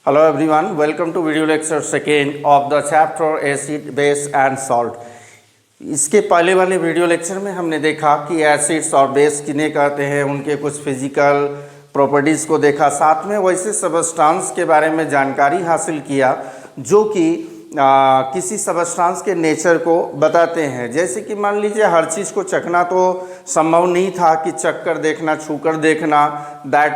Hello everyone, welcome to video lecture second of the chapter acid, base and salt। इसके पहले वाले video lecture में हमने देखा कि एसिड्स और बेस किन्हें कहते हैं, उनके कुछ फिजिकल प्रॉपर्टीज़ को देखा, साथ में वैसे सबस्टांस के बारे में जानकारी हासिल किया जो कि किसी सबस्टांस के नेचर को बताते हैं। जैसे कि मान लीजिए हर चीज़ को चखना तो संभव नहीं था कि चख कर देखना, छू कर देखना, दैट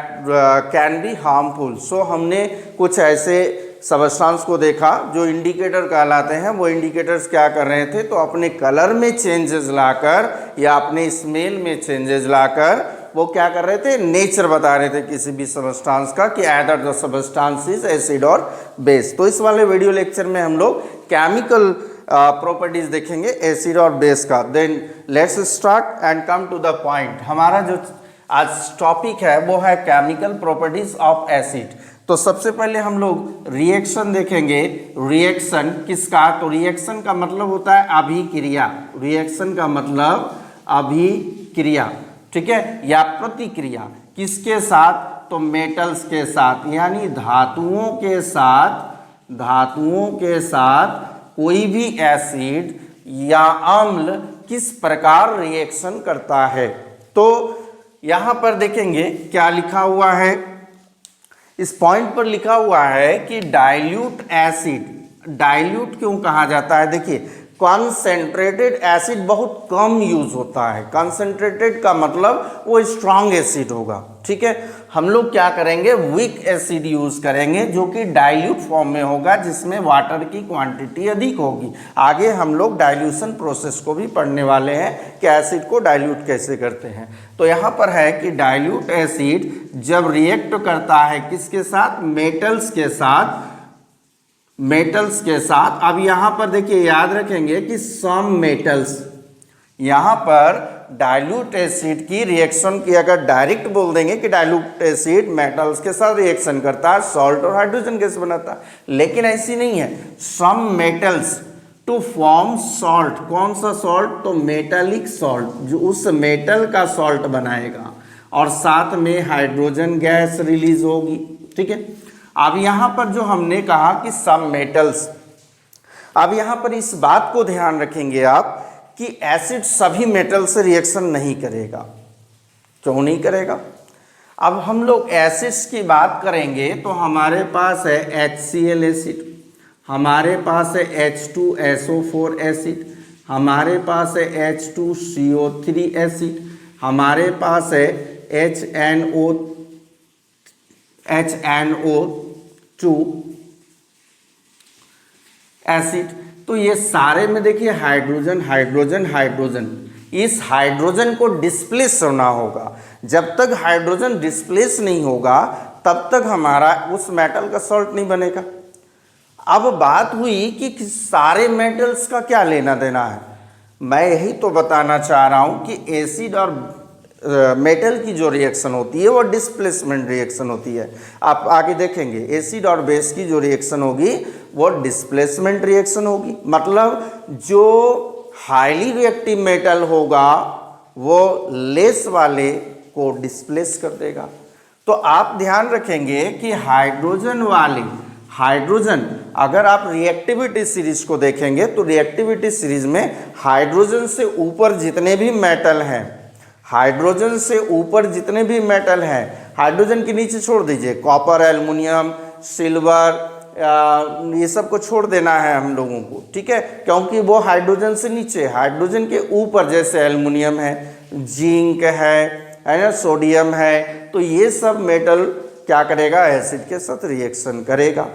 कैन बी हार्मफुल। सो हमने कुछ ऐसे सबस्टांस को देखा जो इंडिकेटर कहलाते हैं। वो इंडिकेटर्स क्या कर रहे थे, तो अपने कलर में चेंजेस लाकर या अपने स्मेल में चेंजेस लाकर वो क्या कर रहे थे, नेचर बता रहे थे किसी भी सबस्टांस का कि either the substance is acid और बेस। तो इस वाले वीडियो लेक्चर में हम लोग केमिकल प्रॉपर्टीज देखेंगे एसिड और बेस का। Then let's start and come to the point. हमारा जो आज टॉपिक है वो है केमिकल प्रॉपर्टीज ऑफ एसिड। तो सबसे पहले हम लोग रिएक्शन देखेंगे। रिएक्शन किसका, तो रिएक्शन का मतलब होता है अभिक्रिया। रिएक्शन का मतलब अभिक्रिया, ठीक है, या प्रतिक्रिया। किसके साथ, तो मेटल्स के साथ, यानी धातुओं के साथ। धातुओं के साथ कोई भी एसिड या अम्ल किस प्रकार रिएक्शन करता है। तो यहां पर देखेंगे क्या लिखा हुआ है। इस पॉइंट पर लिखा हुआ है कि डाइल्यूट एसिड। डाइल्यूट क्यों कहा जाता है, देखिए कॉन्सेंट्रेटेड एसिड बहुत कम यूज होता है। कॉन्सेंट्रेटेड का मतलब वो स्ट्रॉन्ग एसिड होगा, ठीक है। हम लोग क्या करेंगे, वीक एसिड यूज करेंगे जो कि डाइल्यूट फॉर्म में होगा, जिसमें वाटर की क्वांटिटी अधिक होगी। आगे हम लोग डाइल्यूशन प्रोसेस को भी पढ़ने वाले हैं कि एसिड को डाइल्यूट कैसे करते हैं। तो यहाँ पर है कि डाइल्यूट एसिड जब रिएक्ट करता है किसके साथ, मेटल्स के साथ। मेटल्स के साथ। अब यहां पर देखिए याद रखेंगे कि सम मेटल्स, यहां पर डाइल्यूट एसिड की रिएक्शन की अगर डायरेक्ट बोल देंगे कि डाइल्यूट एसिड मेटल्स के साथ रिएक्शन करता है, सॉल्ट और हाइड्रोजन गैस बनाता है, लेकिन ऐसी नहीं है। Some metals to form salt. कौन सा सॉल्ट, तो मेटालिक सॉल्ट, जो उस मेटल का सॉल्ट बनाएगा और साथ में हाइड्रोजन गैस रिलीज होगी, ठीक है। अब यहां पर जो हमने कहा कि सम मेटल्स, अब यहां पर इस बात को ध्यान रखेंगे आप कि एसिड सभी मेटल से रिएक्शन नहीं करेगा। क्यों नहीं करेगा, अब हम लोग एसिड्स की बात करेंगे तो हमारे पास है HCl एसिड, हमारे पास है H2SO4 एसिड, हमारे पास है H2CO3 एसिड, हमारे पास है HNO2 एसिड। तो ये सारे में देखिए हाइड्रोजन हाइड्रोजन हाइड्रोजन, इस हाइड्रोजन को डिस्प्लेस होना होगा। जब तक हाइड्रोजन डिस्प्लेस नहीं होगा तब तक हमारा उस मेटल का सॉल्ट नहीं बनेगा। अब बात हुई कि सारे मेटल्स का क्या लेना देना है। मैं यही तो बताना चाह रहा हूं कि एसिड और मेटल की जो रिएक्शन होती है वो डिस्प्लेसमेंट रिएक्शन होती है। आप आगे देखेंगे एसिड और बेस की जो रिएक्शन होगी वो डिस्प्लेसमेंट रिएक्शन होगी। मतलब जो हाईली रिएक्टिव मेटल होगा वो लेस वाले को डिस्प्लेस कर देगा। तो आप ध्यान रखेंगे कि हाइड्रोजन वाले, हाइड्रोजन, अगर आप रिएक्टिविटी सीरीज को देखेंगे तो रिएक्टिविटी सीरीज में हाइड्रोजन से ऊपर जितने भी मेटल हैं, हाइड्रोजन से ऊपर जितने भी मेटल हैं, हाइड्रोजन के नीचे छोड़ दीजिए, कॉपर, एल्युमिनियम, सिल्वर, ये सब को छोड़ देना है हम लोगों को, ठीक है, क्योंकि वो हाइड्रोजन से नीचे। हाइड्रोजन के ऊपर जैसे एल्युमिनियम है, जिंक है ना, सोडियम है, तो ये सब मेटल क्या करेगा, एसिड के साथ रिएक्शन करेगा,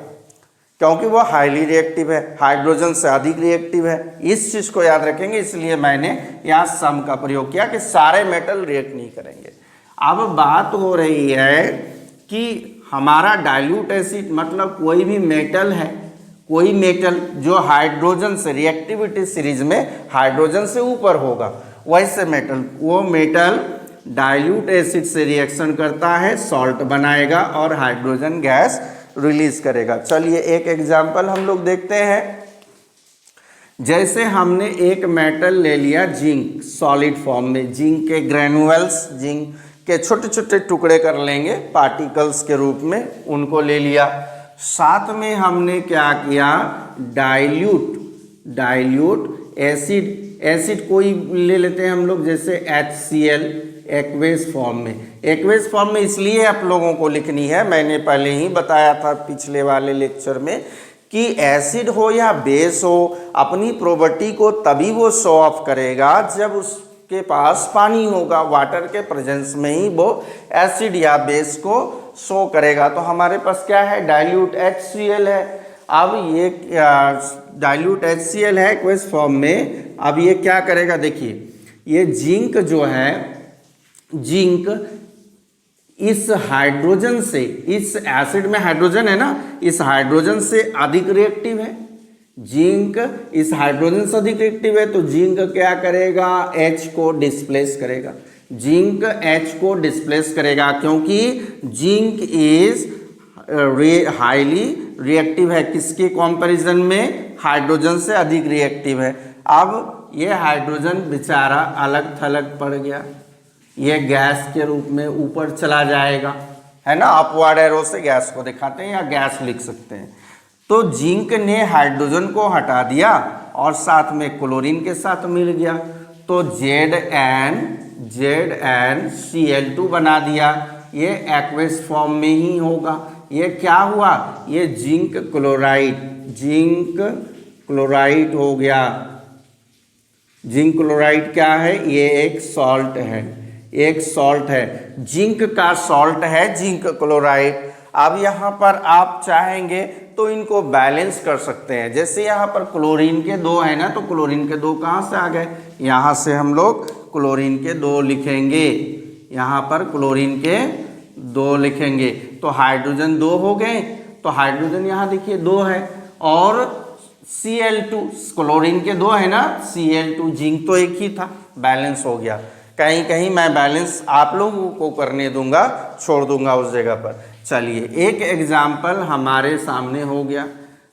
क्योंकि वो हाईली रिएक्टिव है, हाइड्रोजन से अधिक रिएक्टिव है। इस चीज़ को याद रखेंगे, इसलिए मैंने यहाँ सम का प्रयोग किया कि सारे मेटल रिएक्ट नहीं करेंगे। अब बात हो रही है कि हमारा डाइल्यूट एसिड मतलब कोई भी मेटल है, कोई मेटल जो हाइड्रोजन से रिएक्टिविटी सीरीज में हाइड्रोजन से ऊपर होगा, वैसे मेटल, वो मेटल डाइल्यूट एसिड से रिएक्शन करता है, सॉल्ट बनाएगा और हाइड्रोजन गैस रिलीज करेगा। चलिए एक एग्जाम्पल हम लोग देखते हैं। जैसे हमने एक मेटल ले लिया जिंक, सॉलिड फॉर्म में, जिंक के ग्रेनुअल्स, जिंक के छोटे छोटे टुकड़े कर लेंगे पार्टिकल्स के रूप में, उनको ले लिया। साथ में हमने क्या किया, डाइल्यूट एसिड कोई ले लेते हैं हम लोग, जैसे HCl एक्वेस फॉर्म में। एक्वेस फॉर्म में इसलिए आप लोगों को लिखनी है, मैंने पहले ही बताया था पिछले वाले लेक्चर में कि एसिड हो या बेस हो, अपनी प्रॉपर्टी को तभी वो शो ऑफ करेगा जब उसके पास पानी होगा। वाटर के प्रेजेंस में ही वो एसिड या बेस को शो करेगा। तो हमारे पास क्या है, डाइल्यूट HCl है। अब ये डाइल्यूट HCl है एक्वेस फॉर्म में। अब ये क्या करेगा, देखिए ये जिंक जो है, जिंक इस हाइड्रोजन से, इस एसिड में हाइड्रोजन है ना, इस हाइड्रोजन से अधिक रिएक्टिव है। जिंक इस हाइड्रोजन से अधिक रिएक्टिव है, तो जिंक क्या करेगा, H को डिस्प्लेस करेगा। जिंक H को डिस्प्लेस करेगा क्योंकि जिंक इज हाईली रिएक्टिव है। किसके कंपैरिजन में, हाइड्रोजन से अधिक रिएक्टिव है। अब ये हाइड्रोजन बेचारा अलग थलग पड़ गया, ये गैस के रूप में ऊपर चला जाएगा, है ना। अपवर्ड एरो से गैस को दिखाते हैं या गैस लिख सकते हैं। तो जिंक ने हाइड्रोजन को हटा दिया और साथ में क्लोरीन के साथ मिल गया, तो ZnCl2 बना दिया। ये एक्वेस फॉर्म में ही होगा। ये क्या हुआ, ये जिंक क्लोराइड हो गया। जिंक क्लोराइड क्या है, ये एक सॉल्ट है, एक सॉल्ट है, जिंक का सॉल्ट है जिंक क्लोराइड। अब यहाँ पर आप चाहेंगे तो इनको बैलेंस कर सकते हैं। जैसे यहाँ पर क्लोरीन के 2 है ना, तो क्लोरीन के 2 कहाँ से आ गए, यहाँ से हम लोग क्लोरीन के 2 लिखेंगे। यहाँ पर क्लोरीन के 2 लिखेंगे तो हाइड्रोजन 2 हो गए। तो हाइड्रोजन यहाँ देखिए 2 है, और Cl2 क्लोरीन के 2 है ना, Cl2 जिंक तो एक ही था, बैलेंस हो गया। कहीं कहीं मैं बैलेंस आप लोगों को करने दूंगा, छोड़ दूंगा उस जगह पर। चलिए एक एग्जाम्पल हमारे सामने हो गया।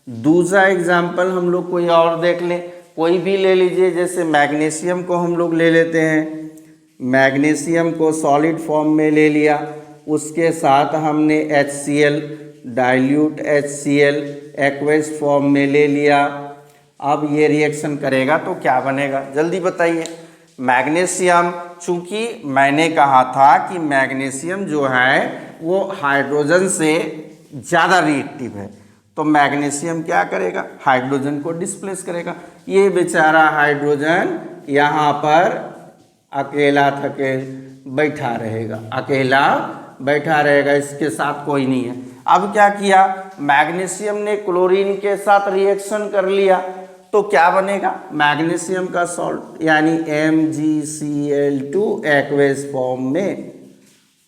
दूसरा एग्जाम्पल हम लोग कोई और देख लें, कोई भी ले लीजिए। जैसे मैग्नीशियम को हम लोग ले लेते हैं। मैग्नीशियम को सॉलिड फॉर्म में ले लिया, उसके साथ हमने HCl dilute HCl aqueous form में ले लिया। अब ये रिएक्शन करेगा तो क्या बनेगा, जल्दी बताइए। मैग्नीशियम, चूंकि मैंने कहा था कि मैग्नीशियम जो है वो हाइड्रोजन से ज़्यादा रिएक्टिव है, तो मैग्नीशियम क्या करेगा, हाइड्रोजन को डिस्प्लेस करेगा। ये बेचारा हाइड्रोजन यहाँ पर अकेला बैठा रहेगा, अकेला बैठा रहेगा, इसके साथ कोई नहीं है। अब क्या किया, मैग्नीशियम ने क्लोरीन के साथ रिएक्शन कर लिया, तो क्या बनेगा, मैग्नीशियम का सॉल्ट यानी MgCl2 एक्वेस फॉर्म में।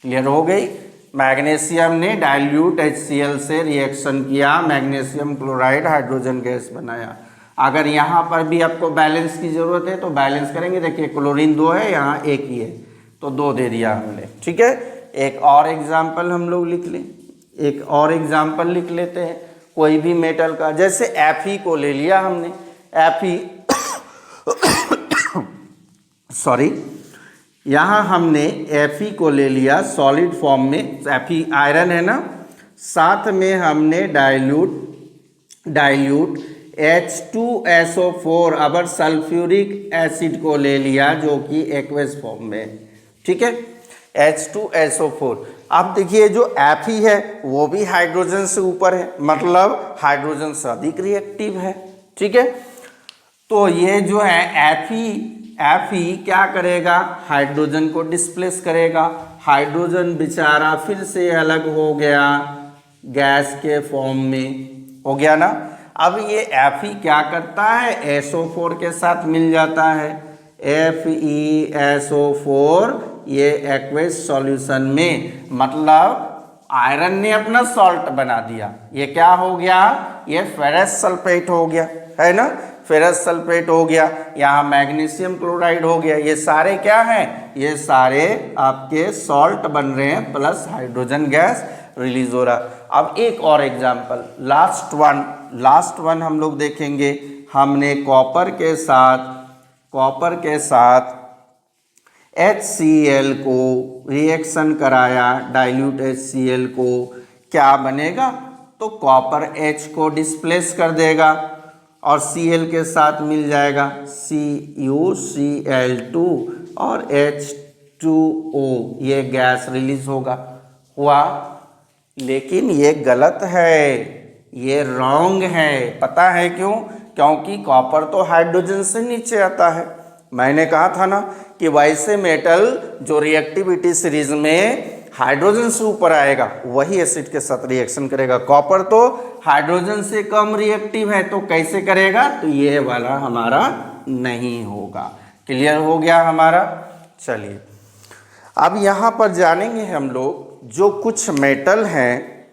क्लियर हो गई। मैग्नीशियम ने डाइल्यूट HCl से रिएक्शन किया, मैग्नीशियम क्लोराइड हाइड्रोजन गैस बनाया। अगर यहाँ पर भी आपको बैलेंस की ज़रूरत है तो बैलेंस करेंगे। देखिए क्लोरीन 2 है, यहाँ 1 ही है, तो 2 दे दिया हमने। ठीक है, एक और एग्जाम्पल हम लोग लिख लें, एक और एग्जाम्पल लिख लेते हैं कोई भी मेटल का। जैसे Fe को ले लिया हमने, Fe सॉरी, यहाँ हमने Fe को ले लिया सॉलिड फॉर्म में। Fe आयरन है ना, साथ में हमने डाइल्यूट H2SO4 अबर सल्फ्यूरिक एसिड को ले लिया, जो कि एक्वेस फॉर्म में। ठीक है, H2SO4। अब देखिए जो Fe है वो भी हाइड्रोजन से ऊपर है, मतलब हाइड्रोजन से अधिक रिएक्टिव है। ठीक है, तो ये जो है Fe क्या करेगा, हाइड्रोजन को डिस्प्लेस करेगा। हाइड्रोजन बेचारा फिर से अलग हो गया, गैस के फॉर्म में हो गया ना। अब ये Fe क्या करता है, SO4 के साथ मिल जाता है, FeSO4, ये एक्वेस सॉल्यूशन में, मतलब आयरन ने अपना सॉल्ट बना दिया। ये क्या हो गया, ये फेरस सल्फेट हो गया, है ना, फेरस सल्फेट हो गया। यहाँ मैग्नीशियम क्लोराइड हो गया। ये सारे क्या हैं, ये सारे आपके सॉल्ट बन रहे हैं, प्लस हाइड्रोजन गैस रिलीज हो रहा। अब एक और एग्जांपल, लास्ट वन हम लोग देखेंगे। हमने कॉपर के साथ HCl को रिएक्शन कराया, डाइल्यूट HCl को, क्या बनेगा, तो कॉपर H को डिस्प्लेस कर देगा और Cl के साथ मिल जाएगा CuCl2 और H2O, ये गैस रिलीज हुआ। लेकिन ये गलत है, ये रॉन्ग है। पता है क्यों? क्योंकि कॉपर तो हाइड्रोजन से नीचे आता है। मैंने कहा था ना कि वैसे मेटल जो रिएक्टिविटी सीरीज में हाइड्रोजन से ऊपर आएगा वही एसिड के साथ रिएक्शन करेगा। कॉपर तो हाइड्रोजन से कम रिएक्टिव है, तो कैसे करेगा? तो ये वाला हमारा नहीं होगा। क्लियर हो गया हमारा? चलिए अब यहाँ पर जानेंगे हम लोग जो कुछ मेटल हैं,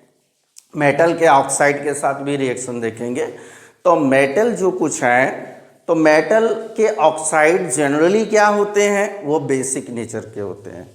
मेटल के ऑक्साइड के साथ भी रिएक्शन देखेंगे। तो मेटल जो कुछ है, तो मेटल के ऑक्साइड जनरली क्या होते हैं? वो बेसिक नेचर के होते हैं,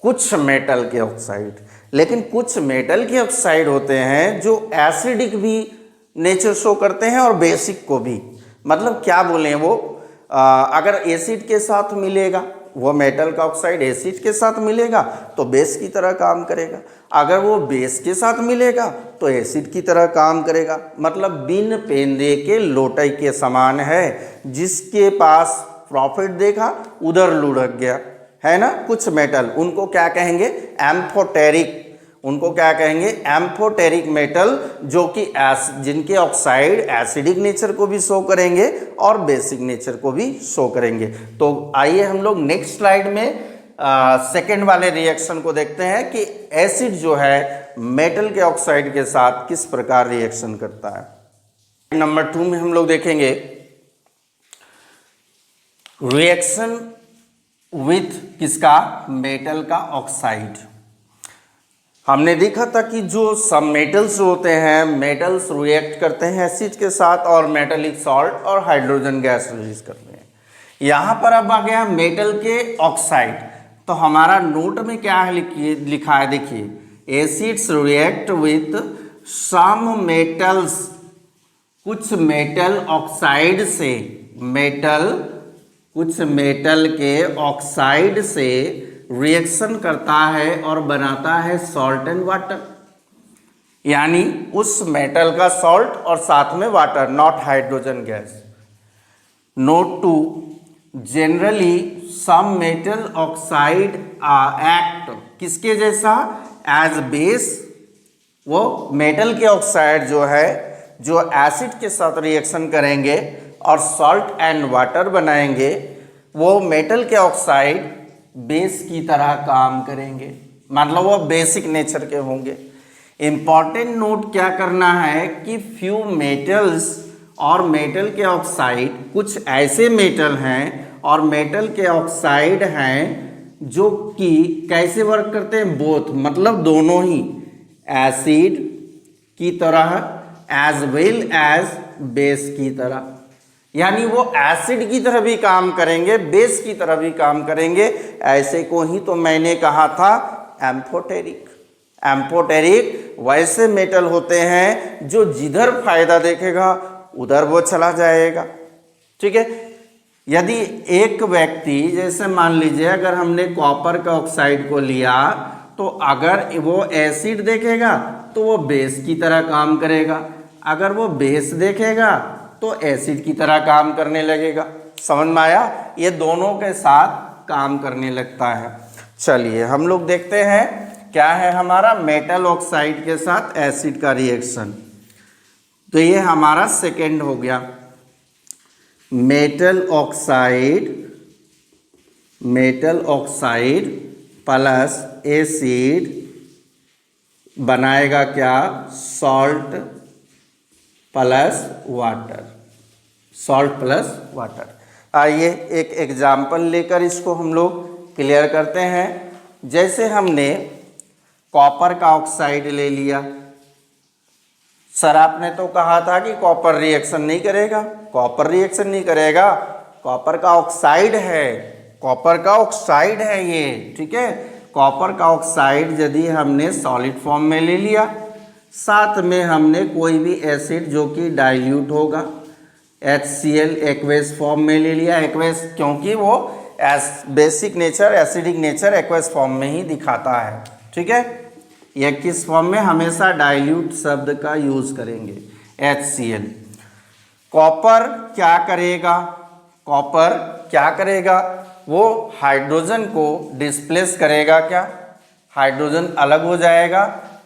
कुछ मेटल के ऑक्साइड। लेकिन कुछ मेटल के ऑक्साइड होते हैं जो एसिडिक भी नेचर शो करते हैं और बेसिक को भी। मतलब क्या बोलें वो, अगर एसिड के साथ मिलेगा, वो मेटल का ऑक्साइड एसिड के साथ मिलेगा तो बेस की तरह काम करेगा। अगर वो बेस के साथ मिलेगा तो एसिड की तरह काम करेगा। मतलब बिन पेंदे के लोटे के समान है, जिसके पास प्रॉफिट देखा उधर लुढ़क गया, है ना। कुछ मेटल उनको क्या कहेंगे? एम्फोटेरिक। उनको क्या कहेंगे? एम्फोटेरिक मेटल, जो कि जिनके ऑक्साइड एसिडिक नेचर को भी शो करेंगे और बेसिक नेचर को भी शो करेंगे। तो आइए हम लोग नेक्स्ट स्लाइड में सेकेंड वाले रिएक्शन को देखते हैं कि एसिड जो है मेटल के ऑक्साइड के साथ किस प्रकार रिएक्शन करता है। नंबर 2 में हम लोग देखेंगे रिएक्शन विथ किसका? मेटल का ऑक्साइड। हमने देखा था कि जो सब मेटल्स होते हैं, मेटल्स रिएक्ट करते हैं एसिड के साथ और मेटेलिक सॉल्ट और हाइड्रोजन गैस रिलीज करते हैं। यहाँ पर अब आ गया मेटल के ऑक्साइड। तो हमारा नोट में क्या है लिखा है, देखिए, acids react with some metals, कुछ मेटल ऑक्साइड से, कुछ मेटल के ऑक्साइड से रिएक्शन करता है और बनाता है सॉल्ट एंड वाटर। यानी उस मेटल का सॉल्ट और साथ में water, not hydrogen gas. Note 2, generally some metal oxide act किसके जैसा? As base. वो मेटल के ऑक्साइड जो है, जो एसिड के साथ रिएक्शन करेंगे और सॉल्ट एंड वाटर बनाएंगे, वो मेटल के ऑक्साइड बेस की तरह काम करेंगे। मतलब वो बेसिक नेचर के होंगे। इम्पॉर्टेंट नोट क्या करना है कि फ्यू मेटल्स और मेटल के ऑक्साइड, कुछ ऐसे मेटल हैं और मेटल के ऑक्साइड हैं जो कि कैसे वर्क करते हैं? बोथ, मतलब दोनों ही, एसिड की तरह एज वेल एज बेस की तरह। यानी वो एसिड की तरह भी काम करेंगे, बेस की तरह भी काम करेंगे। ऐसे को ही तो मैंने कहा था एम्फोटेरिक। एम्फोटेरिक वैसे मेटल होते हैं जो जिधर फायदा देखेगा उधर वो चला जाएगा। ठीक है। यदि एक व्यक्ति, जैसे मान लीजिए अगर हमने कॉपर का ऑक्साइड को लिया, तो अगर वो एसिड देखेगा तो वो बेस की तरह काम करेगा, अगर वो बेस देखेगा तो एसिड की तरह काम करने लगेगा। समझ में आया? ये दोनों के साथ काम करने लगता है। चलिए हम लोग देखते हैं क्या है हमारा मेटल ऑक्साइड के साथ एसिड का रिएक्शन। तो ये हमारा सेकेंड हो गया। मेटल ऑक्साइड प्लस एसिड बनाएगा क्या? Salt plus water. Salt plus water. आइए एक एग्जाम्पल लेकर इसको हम लोग क्लियर करते हैं। जैसे हमने कॉपर का ऑक्साइड ले लिया। सर आपने तो कहा था कि कॉपर रिएक्शन नहीं करेगा। कॉपर रिएक्शन नहीं करेगा, कॉपर का ऑक्साइड है, कॉपर का ऑक्साइड है ये, ठीक है। कॉपर का ऑक्साइड यदि हमने सॉलिड फॉर्म में ले लिया, साथ में हमने कोई भी एसिड जो कि डाइल्यूट होगा, HCl एक्वेस फॉर्म में ले लिया। एक्वेस क्योंकि वो basic nature, acidic nature aqueous form में ही दिखाता है, ठीक है। या किस फॉर्म में, हमेशा डाइल्यूट शब्द का यूज करेंगे, HCl। कॉपर क्या करेगा, कॉपर क्या करेगा, वो हाइड्रोजन को डिस्प्लेस करेगा। क्या हाइड्रोजन अलग हो जाएगा?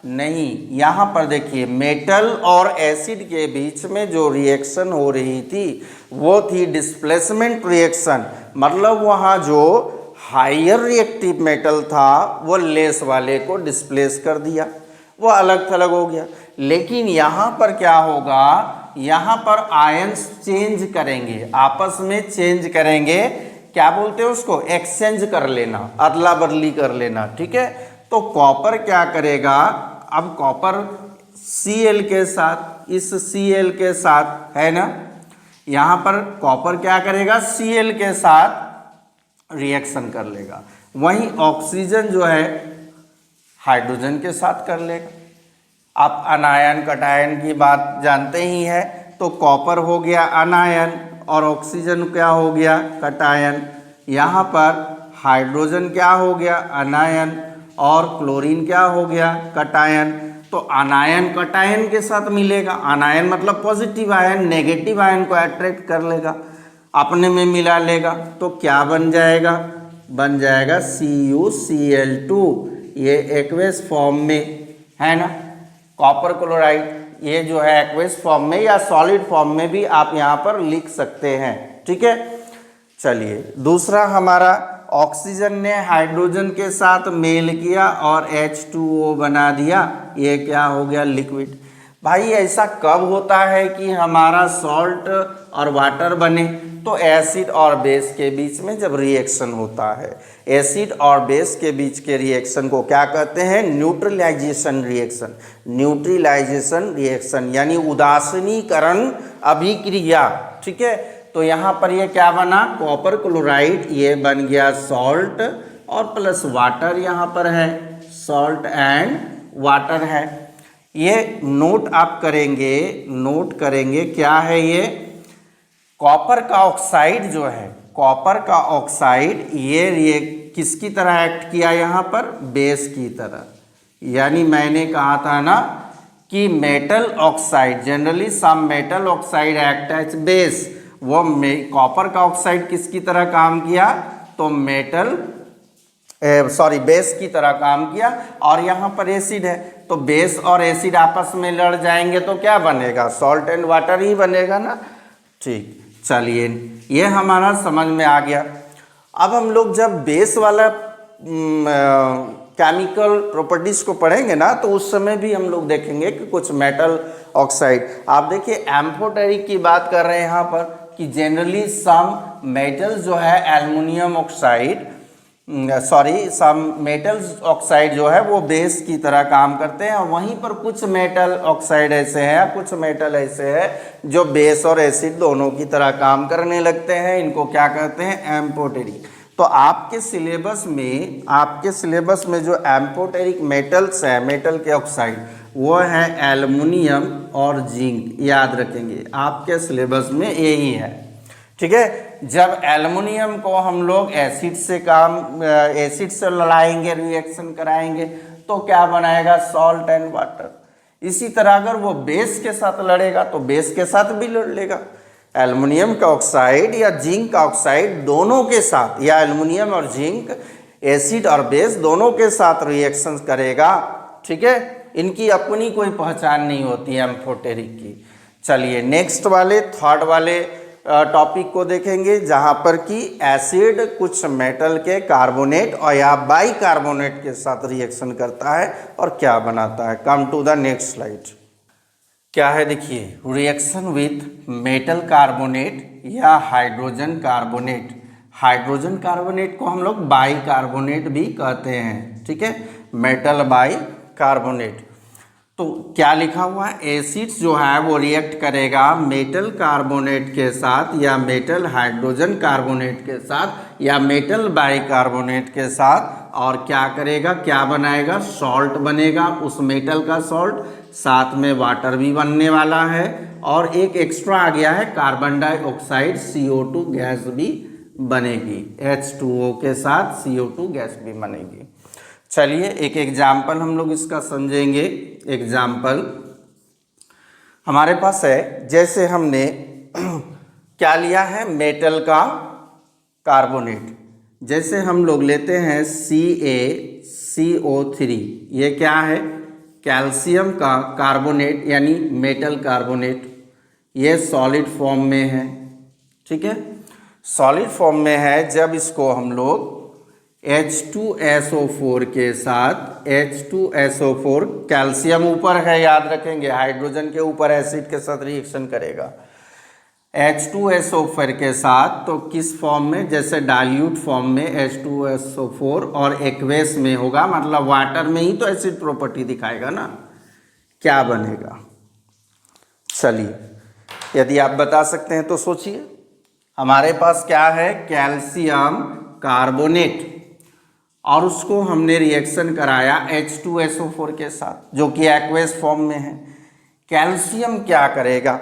नहीं। यहाँ पर देखिए मेटल और एसिड के बीच में जो रिएक्शन हो रही थी वो थी डिस्प्लेसमेंट रिएक्शन, मतलब वहाँ जो हायर रिएक्टिव मेटल था वो लेस वाले को डिस्प्लेस कर दिया, वो अलग थलग हो गया। लेकिन यहाँ पर क्या होगा, यहाँ पर आयंस चेंज करेंगे, आपस में चेंज करेंगे। क्या बोलते हैं उसको? एक्सचेंज कर लेना, अदला बदली कर लेना। ठीक है, तो कॉपर क्या करेगा, अब कॉपर Cl के साथ, इस Cl के साथ है ना, यहाँ पर कॉपर क्या करेगा, Cl के साथ रिएक्शन कर लेगा। वहीं ऑक्सीजन जो है हाइड्रोजन के साथ कर लेगा। आप अनायन कटायन की बात जानते ही है, तो कॉपर हो गया अनायन और ऑक्सीजन क्या हो गया, कटायन। यहाँ पर हाइड्रोजन क्या हो गया, अनायन, और क्लोरीन क्या हो गया, कटायन। तो अनायन कटायन के साथ मिलेगा, अनायन मतलब पॉजिटिव आयन नेगेटिव आयन को अट्रैक्ट कर लेगा, अपने में मिला लेगा। तो क्या बन जाएगा, बन जाएगा CuCl2, ये एक्वेस फॉर्म में है ना, कॉपर क्लोराइड। ये जो है एक्वेस फॉर्म में या सॉलिड फॉर्म में भी आप यहाँ पर लिख सकते हैं। ठीक है, चलिए दूसरा हमारा, ऑक्सीजन ने हाइड्रोजन के साथ मेल किया और H2O बना दिया, ये क्या हो गया, लिक्विड। भाई ऐसा कब होता है कि हमारा सॉल्ट और वाटर बने? तो एसिड और बेस के बीच में जब रिएक्शन होता है, एसिड और बेस के बीच के रिएक्शन को क्या कहते हैं, न्यूट्रलाइजेशन रिएक्शन। न्यूट्रलाइजेशन रिएक्शन यानी उदासीनीकरण अभिक्रिया। ठीक है, तो यहाँ पर ये क्या बना, कॉपर क्लोराइड, ये बन गया सॉल्ट और प्लस वाटर यहाँ पर है, सॉल्ट एंड वाटर है। ये नोट आप करेंगे, नोट करेंगे क्या है ये, कॉपर का ऑक्साइड जो है, कॉपर का ऑक्साइड ये किसकी तरह एक्ट किया यहाँ पर, बेस की तरह। यानी मैंने कहा था ना कि metal oxide, generally some metal oxide act as base, वो कॉपर का ऑक्साइड किसकी तरह काम किया, तो बेस की तरह काम किया। और यहाँ पर एसिड है, तो बेस और एसिड आपस में लड़ जाएंगे तो क्या बनेगा, सॉल्ट एंड वाटर ही बनेगा ना। ठीक, चलिए ये हमारा समझ में आ गया। अब हम लोग जब बेस वाला केमिकल प्रॉपर्टीज को पढ़ेंगे ना, तो उस समय भी हम लोग देखेंगे कि कुछ मेटल ऑक्साइड, आप देखिए एम्फोटेरिक की बात कर रहे हैं यहाँ पर कि जनरली सम मेटल जो है aluminium oxide, some metals oxide जो है वो बेस की तरह काम करते हैं, और वहीं पर कुछ मेटल ऑक्साइड ऐसे हैं, कुछ मेटल ऐसे हैं जो बेस और एसिड दोनों की तरह काम करने लगते हैं। इनको क्या कहते हैं, एम्फोटेरिक। तो आपके सिलेबस में जो एम्फोटेरिक मेटल्स हैं, मेटल के ऑक्साइड, वो है एल्युमिनियम और जिंक, याद रखेंगे आपके सिलेबस में यही है। ठीक है, जब एल्युमिनियम को हम लोग एसिड से लड़ाएंगे, रिएक्शन कराएंगे, तो क्या बनाएगा, सॉल्ट एंड वाटर। इसी तरह अगर वो बेस के साथ लड़ेगा तो बेस के साथ भी लड़ लेगा। एल्युमिनियम का ऑक्साइड या जिंक का ऑक्साइड दोनों के साथ, या एल्युमिनियम और जिंक एसिड और बेस दोनों के साथ रिएक्शन करेगा। ठीक है, इनकी अपनी कोई पहचान नहीं होती है एम्फोटेरिक की। चलिए नेक्स्ट वाले, थर्ड वाले टॉपिक को देखेंगे, जहाँ पर कि एसिड कुछ मेटल के कार्बोनेट और या बाइकार्बोनेट के साथ रिएक्शन करता है और क्या बनाता है। Come to the next slide. क्या है देखिए, रिएक्शन विथ मेटल कार्बोनेट या हाइड्रोजन कार्बोनेट। हाइड्रोजन कार्बोनेट को हम लोग बाइकार्बोनेट भी कहते हैं। ठीक है, मेटल बाइकार्बोनेट। तो क्या लिखा हुआ है, एसिड्स जो है वो रिएक्ट करेगा मेटल कार्बोनेट के साथ या मेटल हाइड्रोजन कार्बोनेट के साथ या मेटल बाइकार्बोनेट के साथ, और क्या करेगा, क्या बनाएगा, सॉल्ट बनेगा, उस मेटल का सॉल्ट, साथ में वाटर भी बनने वाला है, और एक एक्स्ट्रा आ गया है कार्बन डाइऑक्साइड, CO2 गैस भी बनेगी, H2O के साथ CO2 गैस भी बनेगी। चलिए एक एग्जाम्पल हम लोग इसका समझेंगे। एग्जाम्पल हमारे पास है, जैसे हमने क्या लिया है, मेटल का कार्बोनेट। जैसे हम लोग लेते हैं CaCO3, ये क्या है, कैल्शियम का कार्बोनेट यानी मेटल कार्बोनेट। ये सॉलिड फॉर्म में है, ठीक है, सॉलिड फॉर्म में है। जब इसको हम लोग H2SO4 के साथ, H2SO4 कैल्शियम ऊपर है, याद रखेंगे, हाइड्रोजन के ऊपर एसिड के साथ रिएक्शन करेगा H2SO4 के साथ, तो किस फॉर्म में, जैसे डाइल्यूट फॉर्म में H2SO4 और एक्वेस में होगा, मतलब वाटर में ही तो एसिड प्रॉपर्टी दिखाएगा ना, क्या बनेगा। चलिए यदि आप बता सकते हैं तो सोचिए। हमारे पास क्या है, कैल्शियम कार्बोनेट, और उसको हमने रिएक्शन कराया H2SO4 के साथ जो कि एक्वेस फॉर्म में है। कैल्शियम क्या करेगा,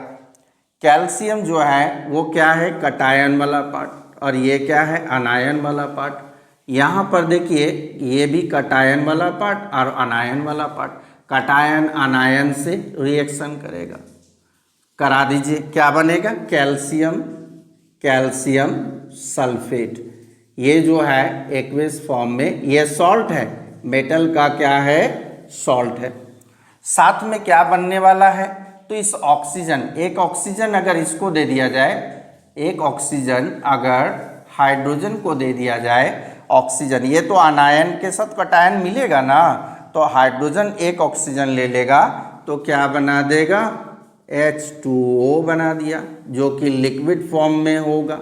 कैल्शियम जो है वो क्या है, कटायन वाला पार्ट, और ये क्या है, अनायन वाला पार्ट। यहाँ पर देखिए ये भी कटायन वाला पार्ट और अनायन वाला पार्ट, कटायन अनायन से रिएक्शन करेगा। करा दीजिए, क्या बनेगा, कैल्शियम, कैल्शियम सल्फेट। ये जो है एक्वेस फॉर्म में, ये सॉल्ट है, मेटल का क्या है, सॉल्ट है। साथ में क्या बनने वाला है, तो इस ऑक्सीजन, एक ऑक्सीजन अगर इसको दे दिया जाए, एक ऑक्सीजन अगर हाइड्रोजन को दे दिया जाए, ऑक्सीजन, ये तो अनायन के साथ कटायन मिलेगा ना, तो हाइड्रोजन एक ऑक्सीजन ले लेगा तो क्या बना देगा, H2O बना दिया, जो कि लिक्विड फॉर्म में होगा।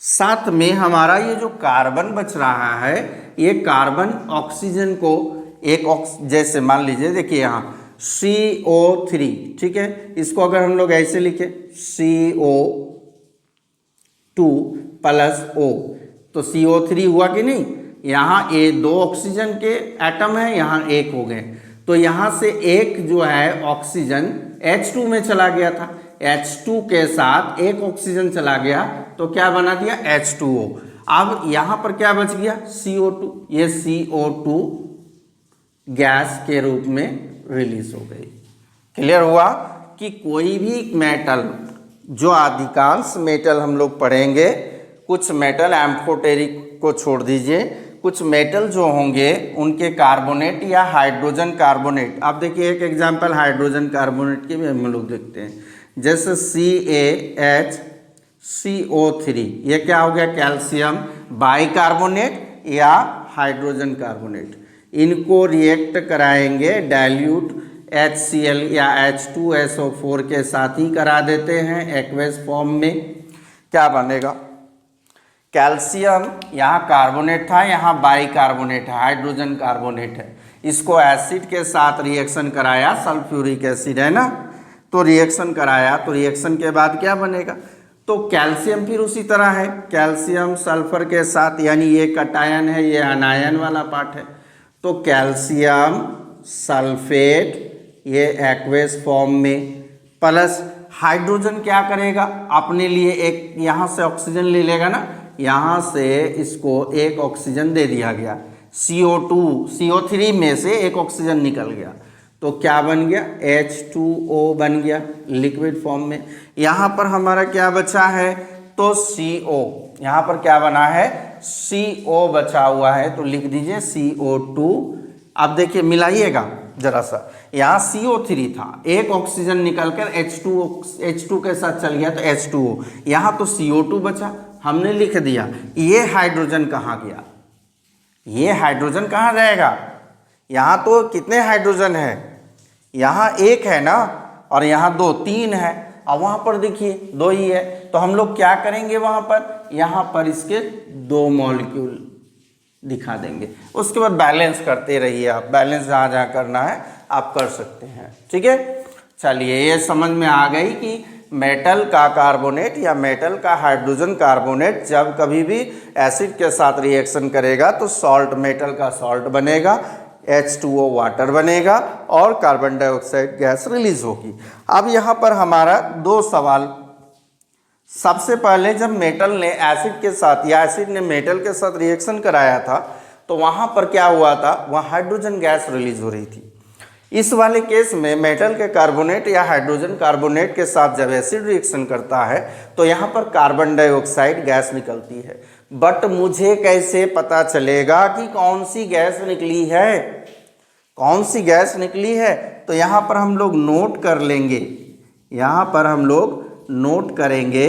साथ में हमारा ये जो कार्बन बच रहा है, ये कार्बन ऑक्सीजन को एक जैसे मान लीजिए, देखिए यहाँ CO3, ठीक है, इसको अगर हम लोग ऐसे लिखे CO2 प्लस O, तो CO3 हुआ कि नहीं। यहाँ ये दो ऑक्सीजन के एटम है, यहाँ एक हो गए, तो यहाँ से एक जो है ऑक्सीजन H2 में चला गया था, H2 के साथ एक ऑक्सीजन चला गया तो क्या बना दिया, H2O। अब यहाँ पर क्या बच गया, CO2, ये CO2 गैस के रूप में रिलीज हो गई। क्लियर हुआ कि कोई भी मेटल, जो अधिकांश मेटल हम लोग पढ़ेंगे, कुछ मेटल एम्फोटेरिक को छोड़ दीजिए, कुछ मेटल जो होंगे उनके कार्बोनेट या हाइड्रोजन कार्बोनेट। आप देखिए एक एग्जांपल हाइड्रोजन कार्बोनेट की भी हम लोग देखते हैं, जैसे CaHCO3, ये क्या हो गया, कैल्शियम बाइकार्बोनेट या हाइड्रोजन कार्बोनेट। इनको रिएक्ट कराएंगे डाइल्यूट HCl या H2SO4 के साथ ही करा देते हैं एक्वेस फॉर्म में, क्या बनेगा, कैल्शियम यहाँ कार्बोनेट था, यहाँ बाइकार्बोनेट है, हाइड्रोजन कार्बोनेट है, इसको एसिड के साथ रिएक्शन कराया, सल्फ्यूरिक एसिड है ना, तो रिएक्शन कराया, तो रिएक्शन के बाद क्या बनेगा, तो कैल्शियम फिर उसी तरह है, कैल्शियम सल्फर के साथ, यानी ये कटायन है, ये अनायन वाला पार्ट है, तो कैल्शियम सल्फेट ये एक्वेस फॉर्म में, प्लस हाइड्रोजन क्या करेगा, अपने लिए एक यहाँ से ऑक्सीजन ले लेगा ना, यहाँ से इसको एक ऑक्सीजन दे दिया गया, CO3 में से एक ऑक्सीजन निकल गया, तो क्या बन गया, H2O बन गया लिक्विड फॉर्म में। यहाँ पर हमारा क्या बचा है, तो CO, यहाँ पर क्या बना है, CO बचा हुआ है, तो लिख दीजिए CO2। अब देखिए मिलाइएगा जरा सा, यहाँ CO3 था, एक ऑक्सीजन निकलकर H2 के साथ चल गया तो H2O, यहाँ तो CO2 बचा, हमने लिख दिया। ये हाइड्रोजन कहाँ गया, ये हाइड्रोजन कहाँ जाएगा, यहाँ तो कितने हाइड्रोजन है, यहाँ एक है ना, और यहाँ दो, तीन है, और वहाँ पर देखिए दो ही है, तो हम लोग क्या करेंगे, वहाँ पर, यहाँ पर इसके दो मॉलिक्यूल दिखा देंगे, उसके बाद बैलेंस करते रहिए आप, बैलेंस जहाँ जहाँ करना है आप कर सकते हैं, ठीक है। चलिए ये समझ में आ गई कि मेटल का कार्बोनेट या मेटल का हाइड्रोजन कार्बोनेट जब कभी भी एसिड के साथ रिएक्शन करेगा तो सॉल्ट, मेटल का सॉल्ट बनेगा, H2O वाटर बनेगा और कार्बन डाइऑक्साइड गैस रिलीज होगी। अब यहाँ पर हमारा दो सवाल, सबसे पहले जब मेटल ने एसिड के साथ या एसिड ने मेटल के साथ रिएक्शन कराया था तो वहाँ पर क्या हुआ था, वहाँ हाइड्रोजन गैस रिलीज हो रही थी। इस वाले केस में मेटल के कार्बोनेट या हाइड्रोजन कार्बोनेट के साथ जब एसिड रिएक्शन करता है तो यहाँ पर कार्बन डाइऑक्साइड गैस निकलती है। बट मुझे कैसे पता चलेगा कि कौन सी गैस निकली है, कौन सी गैस निकली है? तो यहाँ पर हम लोग नोट कर लेंगे, यहाँ पर हम लोग नोट करेंगे।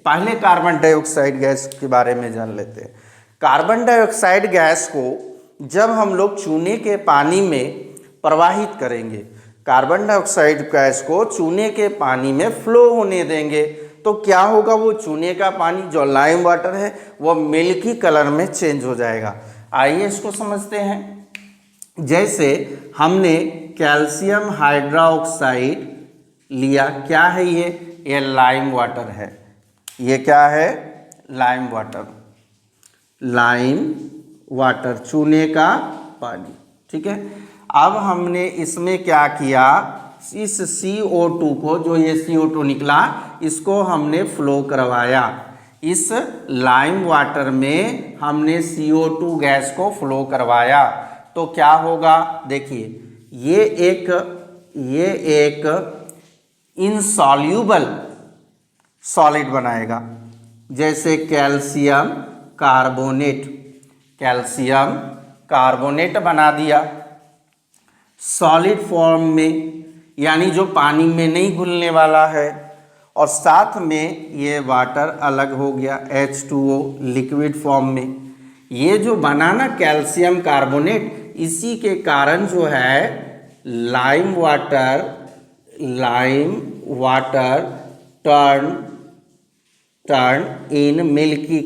पहले कार्बन डाइऑक्साइड गैस के बारे में जान लेते हैं। कार्बन डाइऑक्साइड गैस को जब हम लोग चूने के पानी में प्रवाहित करेंगे, कार्बन डाइऑक्साइड गैस को चूने के पानी में फ्लो होने देंगे, तो क्या होगा, वो चूने का पानी जो लाइम वाटर है वो मिल्की कलर में चेंज हो जाएगा। आइए इसको समझते हैं। जैसे हमने कैल्शियम हाइड्रोक्साइड लिया, क्या है ये लाइम वाटर है। ये क्या है? लाइम वाटर, लाइम वाटर, चूने का पानी, ठीक है। अब हमने इसमें क्या किया, इस CO2 को, जो ये CO2 निकला, इसको हमने फ्लो करवाया। इस लाइम वाटर में हमने CO2 गैस को फ्लो करवाया, तो क्या होगा, देखिए ये एक इनसॉल्यूबल सॉलिड बनाएगा, जैसे कैल्शियम कार्बोनेट बना दिया सॉलिड फॉर्म में, यानी जो पानी में नहीं घुलने वाला है, और साथ में ये वाटर अलग हो गया H2O लिक्विड फॉर्म में। ये जो बना ना कैल्शियम कार्बोनेट, इसी के कारण जो है lime water turn in milky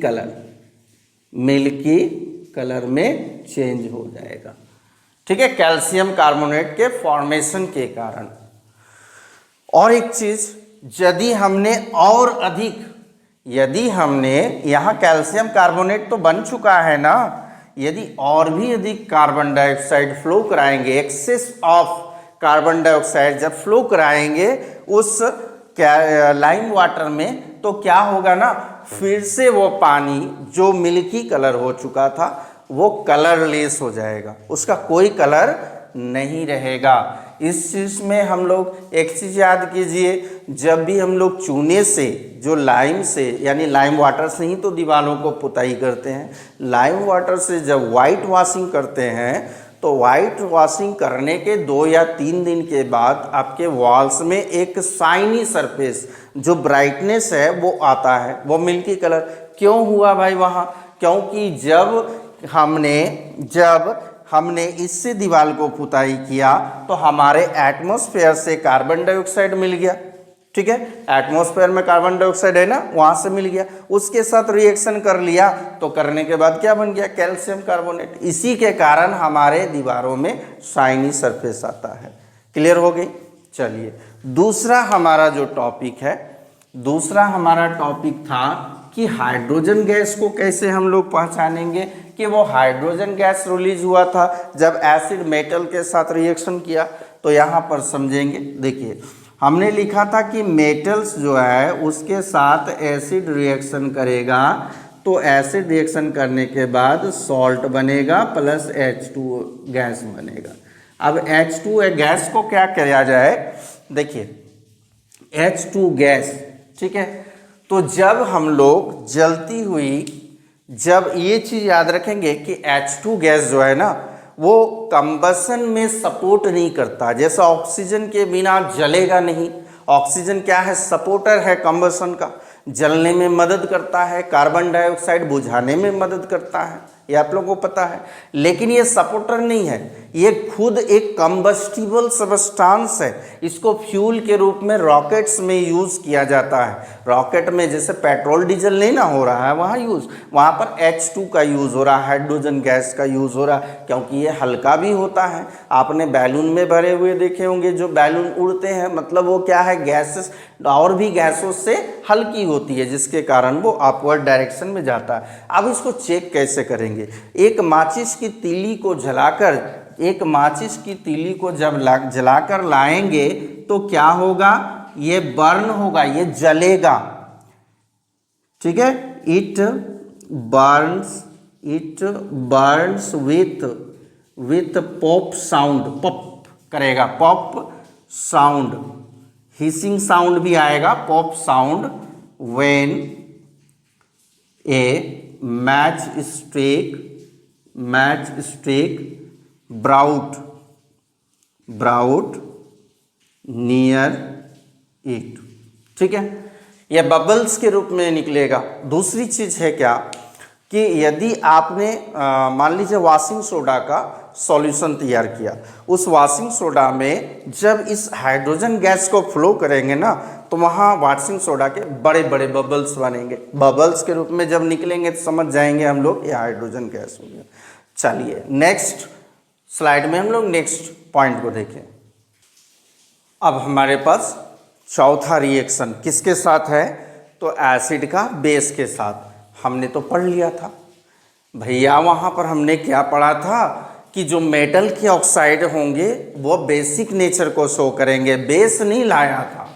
colour में चेंज हो जाएगा, ठीक है, कैल्शियम कार्बोनेट के फॉर्मेशन के कारण। और एक चीज, यदि हमने यहाँ कैल्शियम कार्बोनेट तो बन चुका है ना, यदि और भी अधिक कार्बन डाइऑक्साइड फ्लो कराएंगे, एक्सेस ऑफ कार्बन डाइऑक्साइड जब फ्लो कराएंगे उस लाइम वाटर में, तो क्या होगा ना, फिर से वो पानी जो मिल्की कलर हो चुका था वो कलरलेस हो जाएगा, उसका कोई कलर नहीं रहेगा। इस चीज़ में हम लोग एक चीज़ याद कीजिए, जब भी हम लोग चूने से, जो लाइम से, यानी लाइम वाटर से ही तो दीवारों को पुताई करते हैं, लाइम वाटर से जब वाइट वॉशिंग करते हैं तो वाइट वॉशिंग करने के 2 या 3 दिन के बाद आपके वॉल्स में एक शाइनी सरफेस, जो ब्राइटनेस है वो आता है, वो मिल्की कलर क्यों हुआ भाई वहाँ? क्योंकि जब हमने इससे दीवार को पुताई किया तो हमारे एटमॉस्फेयर से कार्बन डाइऑक्साइड मिल गया, ठीक है, एटमॉस्फेयर में कार्बन डाइऑक्साइड है ना, वहाँ से मिल गया, उसके साथ रिएक्शन कर लिया, तो करने के बाद क्या बन गया, कैल्शियम कार्बोनेट। इसी के कारण हमारे दीवारों में शाइनी सरफेस आता है। क्लियर हो गई? चलिए, दूसरा हमारा टॉपिक था कि हाइड्रोजन गैस को कैसे हम लोग पहचानेंगे कि वो हाइड्रोजन गैस रिलीज हुआ था जब एसिड मेटल के साथ रिएक्शन किया। तो यहाँ पर समझेंगे, देखिए हमने लिखा था कि मेटल्स जो है उसके साथ एसिड रिएक्शन करेगा, तो एसिड रिएक्शन करने के बाद सॉल्ट बनेगा प्लस H2 गैस बनेगा। अब H2 गैस को क्या किया जाए, देखिए H2 गैस, ठीक है, तो जब हम लोग जलती हुई, जब ये चीज़ याद रखेंगे कि H2 गैस जो है ना वो कंबसन में सपोर्ट नहीं करता, जैसा ऑक्सीजन के बिना जलेगा नहीं। ऑक्सीजन क्या है, सपोर्टर है कंबसन का, जलने में मदद करता है, कार्बन डाइऑक्साइड बुझाने में मदद करता है, ये आप लोगों को पता है। लेकिन ये सपोर्टर नहीं है, ये खुद एक कंबस्टिबल सबस्टांस है। इसको फ्यूल के रूप में रॉकेट्स में यूज़ किया जाता है। रॉकेट में जैसे पेट्रोल डीजल नहीं ना हो रहा है वहाँ पर H2 का यूज़ हो रहा है, हाइड्रोजन गैस का यूज़ हो रहा है, क्योंकि ये हल्का भी होता है। आपने बैलून में भरे हुए देखे होंगे, जो बैलून उड़ते हैं, मतलब वो क्या है, गैसेस और भी गैसों से हल्की होती है, जिसके कारण वो अपवर्ड डायरेक्शन में जाता है। अब इसको चेक कैसे करेंगे, एक माचिस की तीली को जब जलाकर लाएंगे तो क्या होगा, ये बर्न होगा, ये जलेगा, ठीक है, it Burns it Burns with pop sound, pop करेगा, पॉप साउंड, हिसिंग साउंड भी आएगा, pop sound when A match stick brought near it. ठीक है, यह बबल्स के रूप में निकलेगा। दूसरी चीज है क्या कि यदि आपने मान लीजिए वॉशिंग सोडा का सॉल्यूशन तैयार किया, उस वॉशिंग सोडा में जब इस हाइड्रोजन गैस को फ्लो करेंगे ना, तो वहाँ वॉशिंग सोडा के बड़े बड़े बबल्स बनेंगे। बबल्स के रूप में जब निकलेंगे तो समझ जाएंगे हम लोग ये हाइड्रोजन गैस हो गया। चलिए नेक्स्ट स्लाइड में हम लोग नेक्स्ट पॉइंट को देखें। अब हमारे पास चौथा रिएक्शन किसके साथ है, तो एसिड का बेस के साथ। हमने तो पढ़ लिया था भैया, वहाँ पर हमने क्या पढ़ा था कि जो मेटल के ऑक्साइड होंगे वो बेसिक नेचर को शो करेंगे, बेस नहीं लाया था।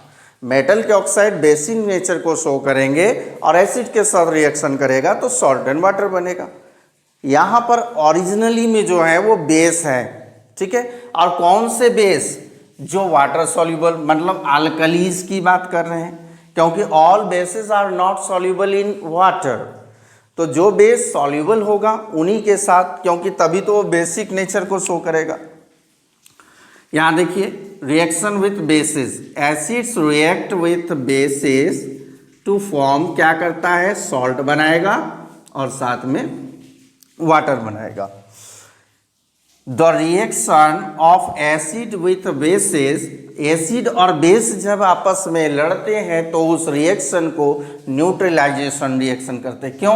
मेटल के ऑक्साइड बेसिक नेचर को शो करेंगे और एसिड के साथ रिएक्शन करेगा तो सॉल्ट एंड वाटर बनेगा। यहाँ पर ओरिजिनली में जो है वो बेस है, ठीक है। और कौन से बेस, जो वाटर सॉल्युबल, मतलब अल्कलीज की बात कर रहे हैं, क्योंकि all bases are not soluble in water. तो जो बेस सॉल्युबल होगा उन्हीं के साथ, क्योंकि तभी तो वो बेसिक नेचर को शो करेगा। यहाँ देखिए reaction with bases, acids react with bases to form, क्या करता है, सॉल्ट बनाएगा और साथ में वाटर बनाएगा। The reaction of acid with basis, acid और बेस जब आपस में लड़ते हैं तो उस रिएक्शन को न्यूट्रलाइजेशन रिएक्शन करते हैं। क्यों?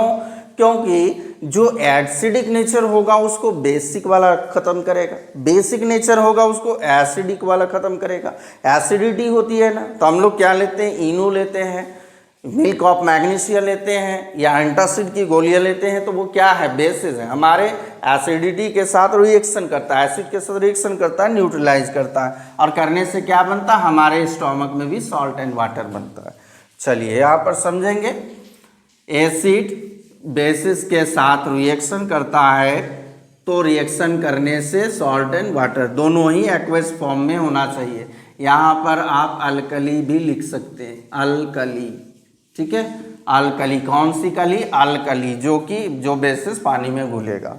क्योंकि जो एसिडिक नेचर होगा उसको बेसिक वाला खत्म करेगा, बेसिक नेचर होगा उसको एसिडिक वाला खत्म करेगा। एसिडिटी होती है ना, तो हम लोग क्या लेते हैं, इनो लेते हैं, मिल्क ऑफ मैग्नीशिया लेते हैं या एंटासिड की गोलियां लेते हैं, तो वो क्या है, बेसिस है, हमारे एसिडिटी के साथ रिएक्शन करता है, एसिड के साथ रिएक्शन करता है, न्यूट्रलाइज करता है, और करने से क्या बनता है, हमारे स्टोमक में भी सॉल्ट एंड वाटर बनता है। चलिए यहाँ पर समझेंगे, एसिड बेसिस के साथ रिएक्शन करता है तो रिएक्शन करने से सॉल्ट एंड वाटर दोनों ही एक्वस फॉर्म में होना चाहिए। यहाँ पर आप अल्कली भी लिख सकते हैं, अल्कली, ठीक है। अल्कली, कौन सी कली, अल्कली, जो बेसिस पानी में घुलेगा।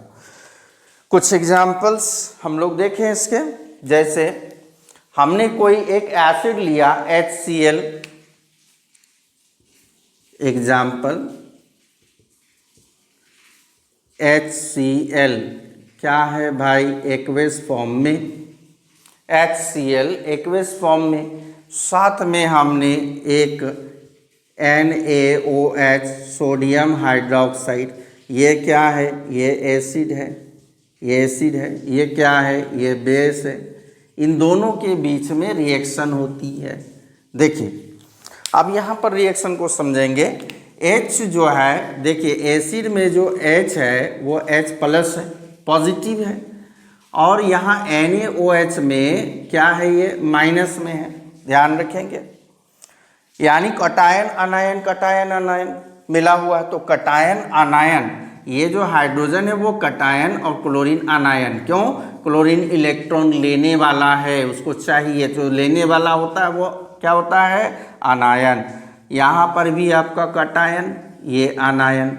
कुछ एग्जाम्पल्स हम लोग देखें इसके, जैसे हमने कोई एक एसिड लिया HCl, एग्जाम्पल HCl क्या है भाई, एक्वेस फॉर्म में, HCl एक्वेस फॉर्म में, साथ में हमने एक NaOH सोडियम हाइड्रोक्साइड, ये क्या है, ये एसिड है, ये एसिड है, ये क्या है, ये बेस है। इन दोनों के बीच में रिएक्शन होती है। देखिए अब यहाँ पर रिएक्शन को समझेंगे। H जो है, देखिए एसिड में जो H है वो H प्लस है, पॉजिटिव है, और यहाँ NaOH में क्या है, ये माइनस में है, ध्यान रखेंगे। यानी कटायन अनायन, कटायन अनायन मिला हुआ है, तो कटायन अनायन, ये जो हाइड्रोजन है वो कटायन और क्लोरीन अनायन। क्यों? क्लोरीन इलेक्ट्रॉन लेने वाला है, उसको चाहिए, जो लेने वाला होता है वो क्या होता है, अनायन। यहाँ पर भी आपका कटायन, ये अनायन।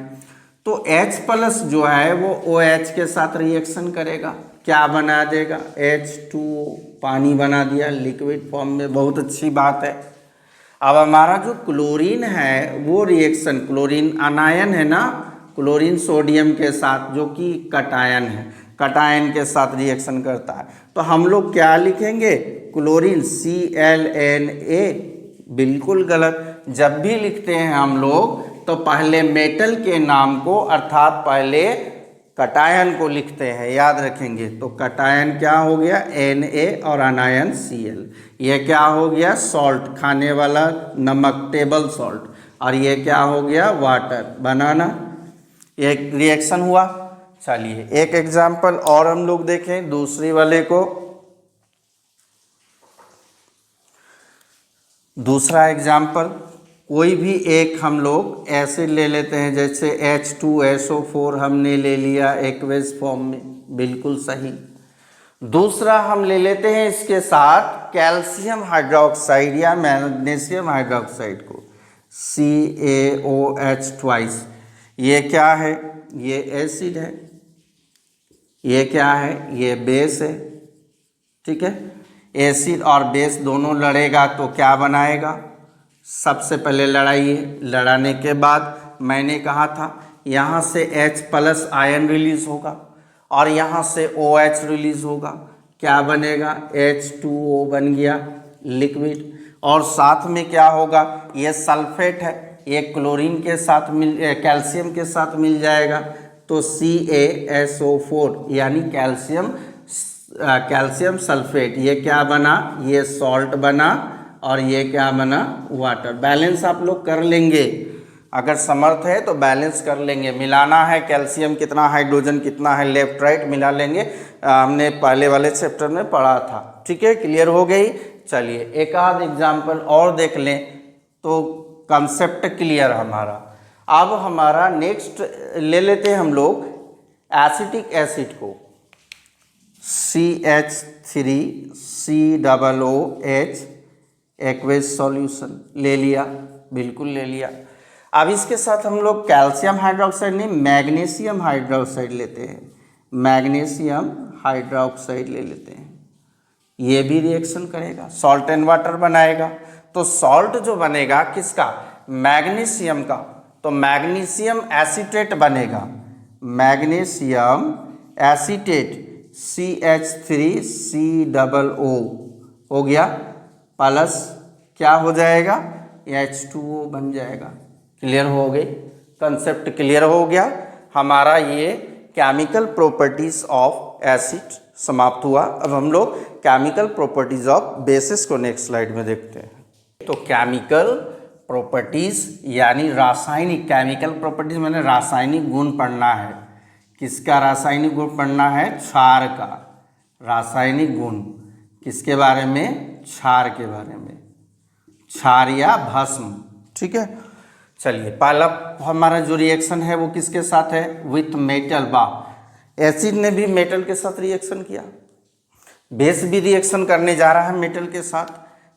तो H प्लस जो है वो OH के साथ रिएक्शन करेगा, क्या बना देगा, H2O, पानी बना दिया लिक्विड फॉर्म में, बहुत अच्छी बात है। अब हमारा जो क्लोरीन है वो रिएक्शन, क्लोरीन अनायन है ना, क्लोरीन सोडियम के साथ, जो कि कटायन है, कटायन के साथ रिएक्शन करता है, तो हम लोग क्या लिखेंगे, क्लोरीन ClNa। बिल्कुल गलत। जब भी लिखते हैं हम लोग तो पहले मेटल के नाम को, अर्थात पहले कटायन को लिखते हैं, याद रखेंगे। तो कटायन क्या हो गया, Na, और अनायन Cl। ये क्या हो गया, सॉल्ट, खाने वाला नमक, टेबल सॉल्ट, और ये क्या हो गया, वाटर, बनाना। एक रिएक्शन हुआ। चलिए एक एग्जाम्पल और हम लोग देखें दूसरी वाले को। दूसरा एग्जाम्पल कोई भी एक हम लोग एसिड ले लेते हैं, जैसे H2SO4 हमने ले लिया एक्वेस फॉर्म में, बिल्कुल सही। दूसरा हम ले लेते हैं इसके साथ कैल्शियम हाइड्रोक्साइड या मैग्नीशियम हाइड्रोक्साइड को, CaOH ट्वाइस। ये क्या है? ये एसिड है। ये क्या है? ये बेस है। ठीक है, एसिड और बेस दोनों लड़ेगा तो क्या बनाएगा? सबसे पहले लड़ाइए, लड़ाने के बाद मैंने कहा था यहाँ से H+ आयन रिलीज होगा और यहाँ से OH रिलीज होगा। क्या बनेगा? H2O बन गया लिक्विड। और साथ में क्या होगा? ये सल्फेट है, ये क्लोरीन के साथ कैल्शियम के साथ मिल जाएगा तो CaSO4 यानी कैल्शियम सल्फेट। ये क्या बना? ये सॉल्ट बना और ये क्या बना? वाटर। बैलेंस आप लोग कर लेंगे, अगर समर्थ है तो बैलेंस कर लेंगे। मिलाना है कैल्शियम कितना, हाइड्रोजन कितना है, लेफ्ट राइट मिला लेंगे। हमने पहले वाले चैप्टर में पढ़ा था। ठीक है, क्लियर हो गई। चलिए एक आध एग्जाम्पल और देख लें तो कंसेप्ट क्लियर हमारा। अब हमारा नेक्स्ट ले लेते हैं हम लोग एसिटिक एसिड को, CH3COOH एक्वेस सॉल्यूशन ले लिया, बिल्कुल ले लिया। अब इसके साथ हम लोग कैल्शियम हाइड्रोक्साइड नहीं, मैग्नीशियम हाइड्रोक्साइड लेते हैं। मैग्नीशियम हाइड्रोक्साइड ले लेते हैं, ये भी रिएक्शन करेगा, सॉल्ट एंड वाटर बनाएगा। तो सॉल्ट जो बनेगा किसका? मैग्नीशियम का, तो मैग्नीशियम एसीटेट बनेगा। मैग्नीशियम एसीटेट CH3COO हो गया, प्लस क्या हो जाएगा? H2O बन जाएगा। क्लियर हो गई, कंसेप्ट क्लियर हो गया हमारा। ये केमिकल प्रॉपर्टीज ऑफ एसिड समाप्त हुआ। अब हम लोग केमिकल प्रॉपर्टीज ऑफ बेसिस को नेक्स्ट स्लाइड में देखते हैं। तो केमिकल प्रॉपर्टीज यानी रासायनिक, केमिकल प्रॉपर्टीज मैंने रासायनिक गुण पढ़ना है। किसका रासायनिक गुण पढ़ना है? क्षार का रासायनिक गुण। किसके बारे में? क्षार के बारे में, क्षार या भस्म। ठीक है, चलिए पहला हमारा जो रिएक्शन है वो किसके साथ है? With metal. वाह, एसिड ने भी मेटल के साथ रिएक्शन किया, बेस भी रिएक्शन करने जा रहा है मेटल के साथ।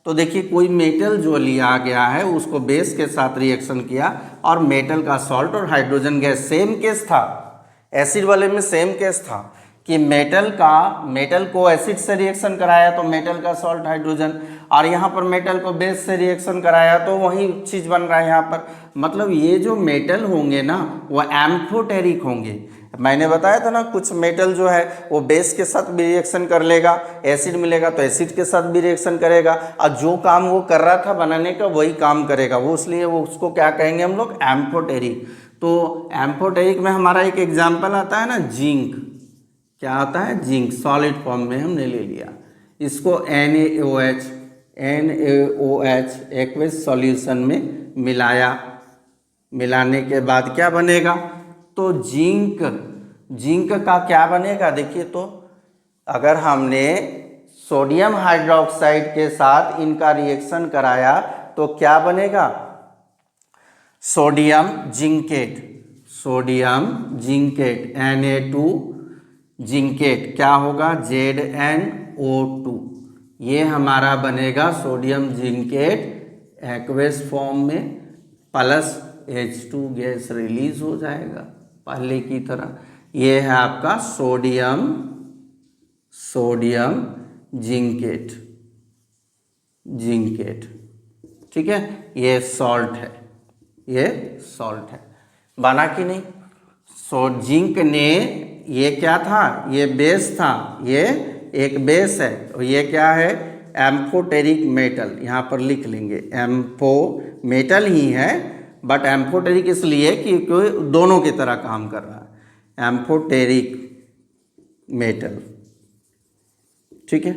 तो देखिए कोई मेटल जो लिया गया है उसको बेस के साथ रिएक्शन किया और मेटल का सॉल्ट और हाइड्रोजन गैस, सेम केस था। एसिड वाले में सेम केस था कि मेटल को एसिड से रिएक्शन कराया तो मेटल का सॉल्ट हाइड्रोजन, और यहाँ पर मेटल को बेस से रिएक्शन कराया तो वही चीज़ बन रहा है यहाँ पर। मतलब ये जो मेटल होंगे ना वो एम्फोटेरिक होंगे। मैंने बताया था ना कुछ मेटल जो है वो बेस के साथ भी रिएक्शन कर लेगा, एसिड मिलेगा तो एसिड के साथ भी रिएक्शन करेगा, और जो काम वो कर रहा था बनाने का वही काम करेगा वो, इसलिए वो उसको क्या कहेंगे हम लोग? एम्फोटेरिक। तो एम्फोटेरिक में हमारा एक एग्जाम्पल आता है ना, जिंक। क्या आता है? जिंक। सॉलिड फॉर्म में हमने ले लिया इसको, NaOH एक्वेस सॉल्यूशन में मिलाया। मिलाने के बाद क्या बनेगा? तो जिंक का क्या बनेगा? देखिए तो अगर हमने सोडियम हाइड्रोक्साइड के साथ इनका रिएक्शन कराया तो क्या बनेगा? सोडियम जिंकेट, Na2 जिंकेट क्या होगा? ZnO2। ये हमारा बनेगा सोडियम जिंकेट एक्वेस फॉर्म में, प्लस H2 गैस रिलीज हो जाएगा पहले की तरह। ये है आपका सोडियम जिंकेट। ठीक है, ये सॉल्ट है, बना कि नहीं? जिंक ने, ये क्या था? ये बेस था, ये एक बेस है, और ये क्या है? Amphoteric metal. यहाँ पर लिख लेंगे एम्फो, मेटल ही है बट एम्फोटेरिक इसलिए कि दोनों की तरह काम कर रहा है, एम्फोटेरिक मेटल। ठीक है,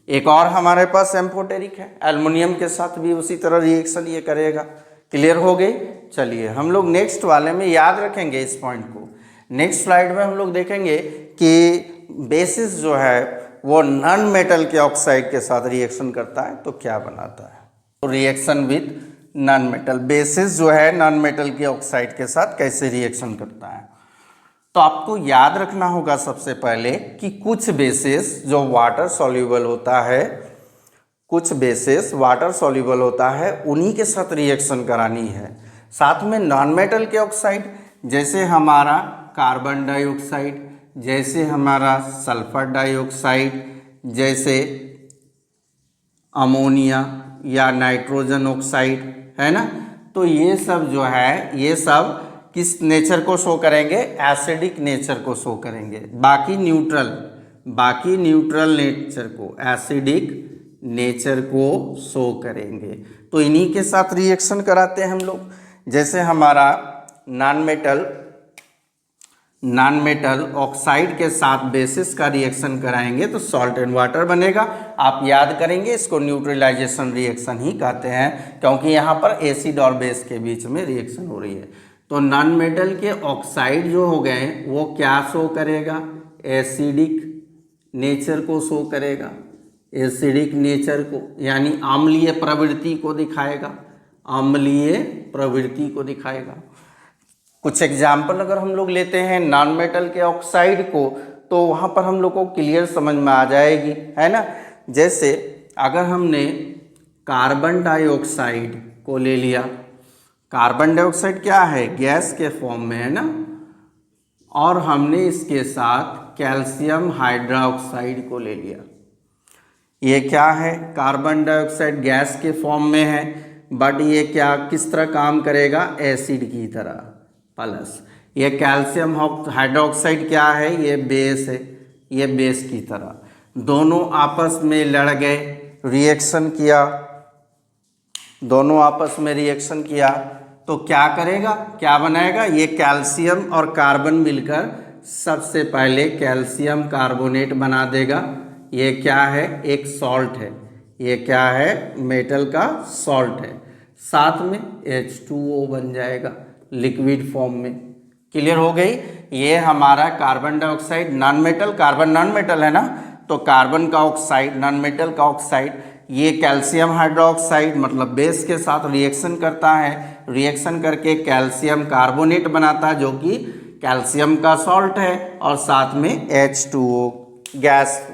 एक और हमारे पास एम्फोटेरिक है, एल्युमिनियम के साथ भी उसी तरह रिएक्शन ये करेगा। क्लियर हो गई? चलिए हम लोग नेक्स्ट वाले में याद रखेंगे इस पॉइंट को। नेक्स्ट स्लाइड में हम लोग देखेंगे कि बेसिस जो है वो नॉन मेटल के ऑक्साइड के साथ रिएक्शन करता है तो क्या बनाता है। तो reaction with non metal. Basis जो है नॉन मेटल के ऑक्साइड के साथ कैसे रिएक्शन करता है। तो आपको याद रखना होगा सबसे पहले कि कुछ बेसिस जो वाटर सॉल्यूबल होता है, कुछ बेसिस वाटर सॉल्यूबल होता है, उन्हीं के साथ रिएक्शन करानी है। साथ में नॉन मेटल के ऑक्साइड जैसे हमारा कार्बन डाइऑक्साइड, जैसे हमारा सल्फर डाइऑक्साइड, जैसे अमोनिया या नाइट्रोजन ऑक्साइड, है ना। तो ये सब जो है, ये सब किस नेचर को शो करेंगे, एसिडिक नेचर को शो करेंगे। बाकी न्यूट्रल नेचर को, एसिडिक नेचर को शो करेंगे। तो इन्हीं के साथ रिएक्शन कराते हैं हम लोग। जैसे हमारा नॉन मेटल ऑक्साइड के साथ बेसिस का रिएक्शन कराएंगे तो सॉल्ट एंड वाटर बनेगा। आप याद करेंगे इसको न्यूट्रलाइजेशन रिएक्शन ही कहते हैं, क्योंकि यहाँ पर एसिड और बेस के बीच में रिएक्शन हो रही है। तो नॉन मेटल के ऑक्साइड जो हो गए वो क्या शो करेगा, एसिडिक नेचर को शो करेगा, एसिडिक नेचर को, यानी अम्लीय प्रवृत्ति को दिखाएगा, अम्लीय प्रवृत्ति को दिखाएगा। कुछ एग्जाम्पल अगर हम लोग लेते हैं नॉन मेटल के ऑक्साइड को, तो वहाँ पर हम लोग को क्लियर समझ में आ जाएगी, है ना। जैसे अगर हमने कार्बन डाइऑक्साइड को ले लिया, कार्बन डाइऑक्साइड क्या है, गैस के फॉर्म में, है ना, और हमने इसके साथ कैल्शियम हाइड्रोक्साइड को ले लिया। ये क्या है, कार्बन डाइऑक्साइड गैस के फॉर्म में है, बट ये क्या किस तरह काम करेगा, एसिड की तरह। प्लस ये कैल्शियम हाइड्रोक्साइड क्या है, ये बेस है, ये बेस की तरह। दोनों आपस में लड़ गए, रिएक्शन किया, दोनों आपस में रिएक्शन किया तो क्या करेगा, क्या बनाएगा, ये कैल्शियम और कार्बन मिलकर सबसे पहले कैल्शियम कार्बोनेट बना देगा। ये क्या है, एक सॉल्ट है, ये क्या है, मेटल का सॉल्ट है। साथ में H2O बन जाएगा लिक्विड फॉर्म में। क्लियर हो गई। ये हमारा carbon dioxide non metal, carbon non metal है ना, तो कार्बन का ऑक्साइड, नॉन मेटल का ऑक्साइड, ये कैल्शियम हाइड्रोक्साइड मतलब बेस के साथ रिएक्शन करता है, रिएक्शन करके कैल्शियम कार्बोनेट बनाता है जो कि कैल्शियम का सॉल्ट है, और साथ में H2O gas,